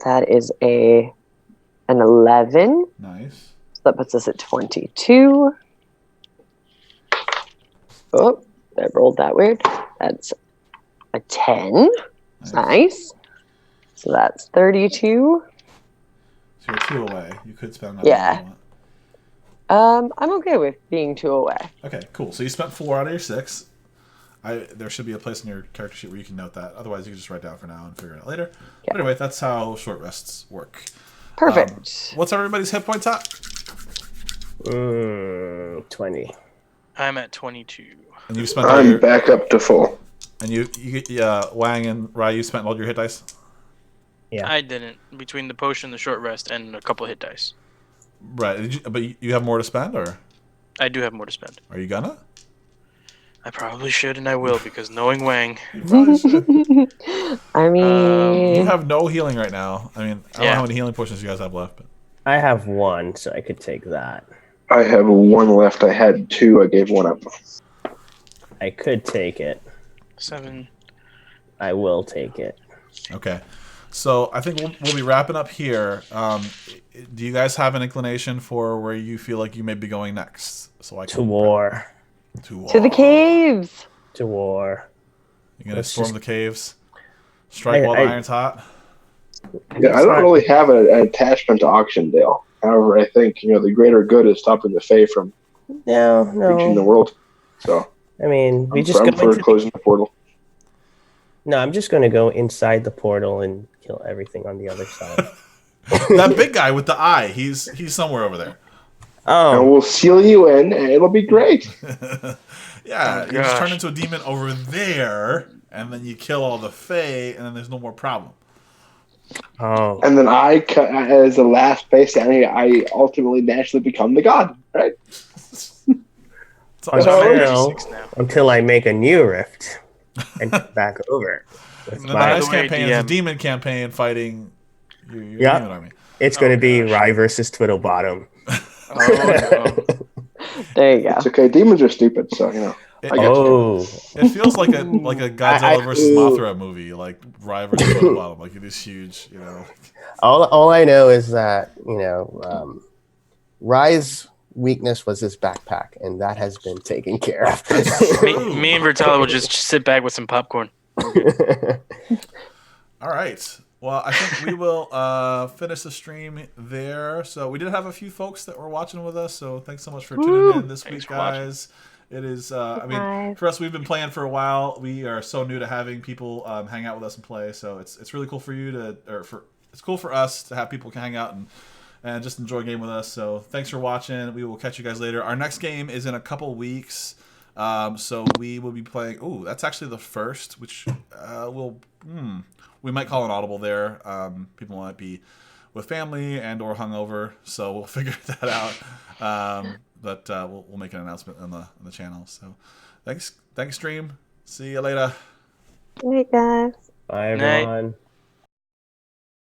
Speaker 5: that is an 11.
Speaker 1: Nice.
Speaker 5: So that puts us at 22. Oh, I rolled that weird. That's a 10. Nice. So that's 32.
Speaker 1: So you're 2 away. You could spend that.
Speaker 5: Yeah.
Speaker 1: if you want.
Speaker 5: I'm okay with being 2 away.
Speaker 1: Okay, cool. So you spent 4 out of your 6. There should be a place in your character sheet where you can note that. Otherwise, you can just write down for now and figure it out later. But anyway, that's how short rests work.
Speaker 5: Perfect.
Speaker 1: What's everybody's hit points at?
Speaker 2: 20.
Speaker 3: I'm at 22.
Speaker 1: And you spent all
Speaker 4: I'm
Speaker 1: your,
Speaker 4: back up to full.
Speaker 1: and you Wang and Ryu spent all your hit dice.
Speaker 2: Yeah.
Speaker 3: I didn't. Between the potion, the short rest, and a couple hit dice.
Speaker 1: Right. But you have more to spend, or
Speaker 3: I do have more to spend.
Speaker 1: are you gonna?
Speaker 3: I probably should, and I will, because knowing Wang,
Speaker 1: You probably should.
Speaker 5: I mean,
Speaker 1: You have no healing right now. I mean, I don't know
Speaker 3: Yeah.
Speaker 1: how many healing potions you guys have left. But
Speaker 2: I have 1, so I could take that.
Speaker 4: I have 1 left. I had 2. I gave 1 up.
Speaker 2: I could take it.
Speaker 3: 7.
Speaker 2: I will take it.
Speaker 1: okay. So I think we'll be wrapping up here. Do you guys have an inclination for where you feel like you may be going next? So I can
Speaker 2: To war.
Speaker 1: To war.
Speaker 5: to the caves.
Speaker 2: To war.
Speaker 1: You're gonna
Speaker 2: Let's
Speaker 1: storm
Speaker 2: just-
Speaker 1: the caves. Strike while the
Speaker 2: I-
Speaker 1: iron's hot.
Speaker 4: Yeah, I don't really have an attachment to Auctiondale. However, I think the greater good is stopping the Fae from
Speaker 2: No,
Speaker 4: reaching the
Speaker 2: no.
Speaker 4: world. So
Speaker 2: I mean, we
Speaker 4: I'm
Speaker 2: just
Speaker 4: for
Speaker 2: go into
Speaker 4: closing the portal.
Speaker 2: No, I'm just going to go inside the portal and kill everything on the other side.
Speaker 1: That big guy with the eye. He's somewhere over there.
Speaker 4: And
Speaker 2: Oh,
Speaker 4: we'll seal you in, and it'll be great.
Speaker 1: Yeah,
Speaker 3: Oh,
Speaker 1: you just turn
Speaker 3: gosh.
Speaker 1: into a demon over there, and then you kill all the Fae, and then there's no more problem.
Speaker 2: Oh,
Speaker 4: And then as the last Fae standing, I ultimately naturally become the god, right?
Speaker 1: It's
Speaker 4: That's
Speaker 1: all
Speaker 4: how it
Speaker 1: right.
Speaker 4: works.
Speaker 2: until
Speaker 3: 36 now.
Speaker 2: until I make a new rift and come back over. With
Speaker 1: And then the
Speaker 3: By
Speaker 2: my,
Speaker 3: the
Speaker 1: next
Speaker 3: way,
Speaker 1: campaign is a
Speaker 3: DM.
Speaker 1: demon campaign fighting your
Speaker 2: yeah,
Speaker 1: demon army.
Speaker 2: it's
Speaker 3: Oh,
Speaker 2: going to be
Speaker 3: gosh.
Speaker 2: Rye versus Twiddlebottom.
Speaker 3: Oh no.
Speaker 5: There you go.
Speaker 4: It's okay. Demons are stupid, so I
Speaker 1: It,
Speaker 4: get you.
Speaker 2: Oh,
Speaker 1: it feels like a Godzilla versus
Speaker 2: ooh.
Speaker 1: Mothra movie, like Rye versus Twiddlebottom, like it is huge, you know.
Speaker 2: All I know is that Rye's weakness was his backpack, and that has been taken care of.
Speaker 1: That's
Speaker 3: Me,
Speaker 1: true.
Speaker 3: me and Vertala will just sit back with some popcorn. We're good.
Speaker 1: All right. Well, I think we will finish the stream there. So we did have a few folks that were watching with us. So thanks so much for tuning in this
Speaker 3: Thanks
Speaker 1: week,
Speaker 3: for watching.
Speaker 1: guys. It is, I mean,
Speaker 5: Guys.
Speaker 1: for us, we've been playing for a while. We are so new to having people hang out with us and play. So it's really cool for you to, it's cool for us to have people hang out and just enjoy a game with us. So thanks for watching. We will catch you guys later. Our next game is in a couple weeks. So we will be playing. Ooh, that's actually the first, which we might call an audible there. People might be with family and or hungover, so we'll figure that out. But we'll make an announcement on the channel. So thanks, stream. See you later.
Speaker 5: Good night, guys.
Speaker 2: Bye,
Speaker 3: Night.
Speaker 2: everyone.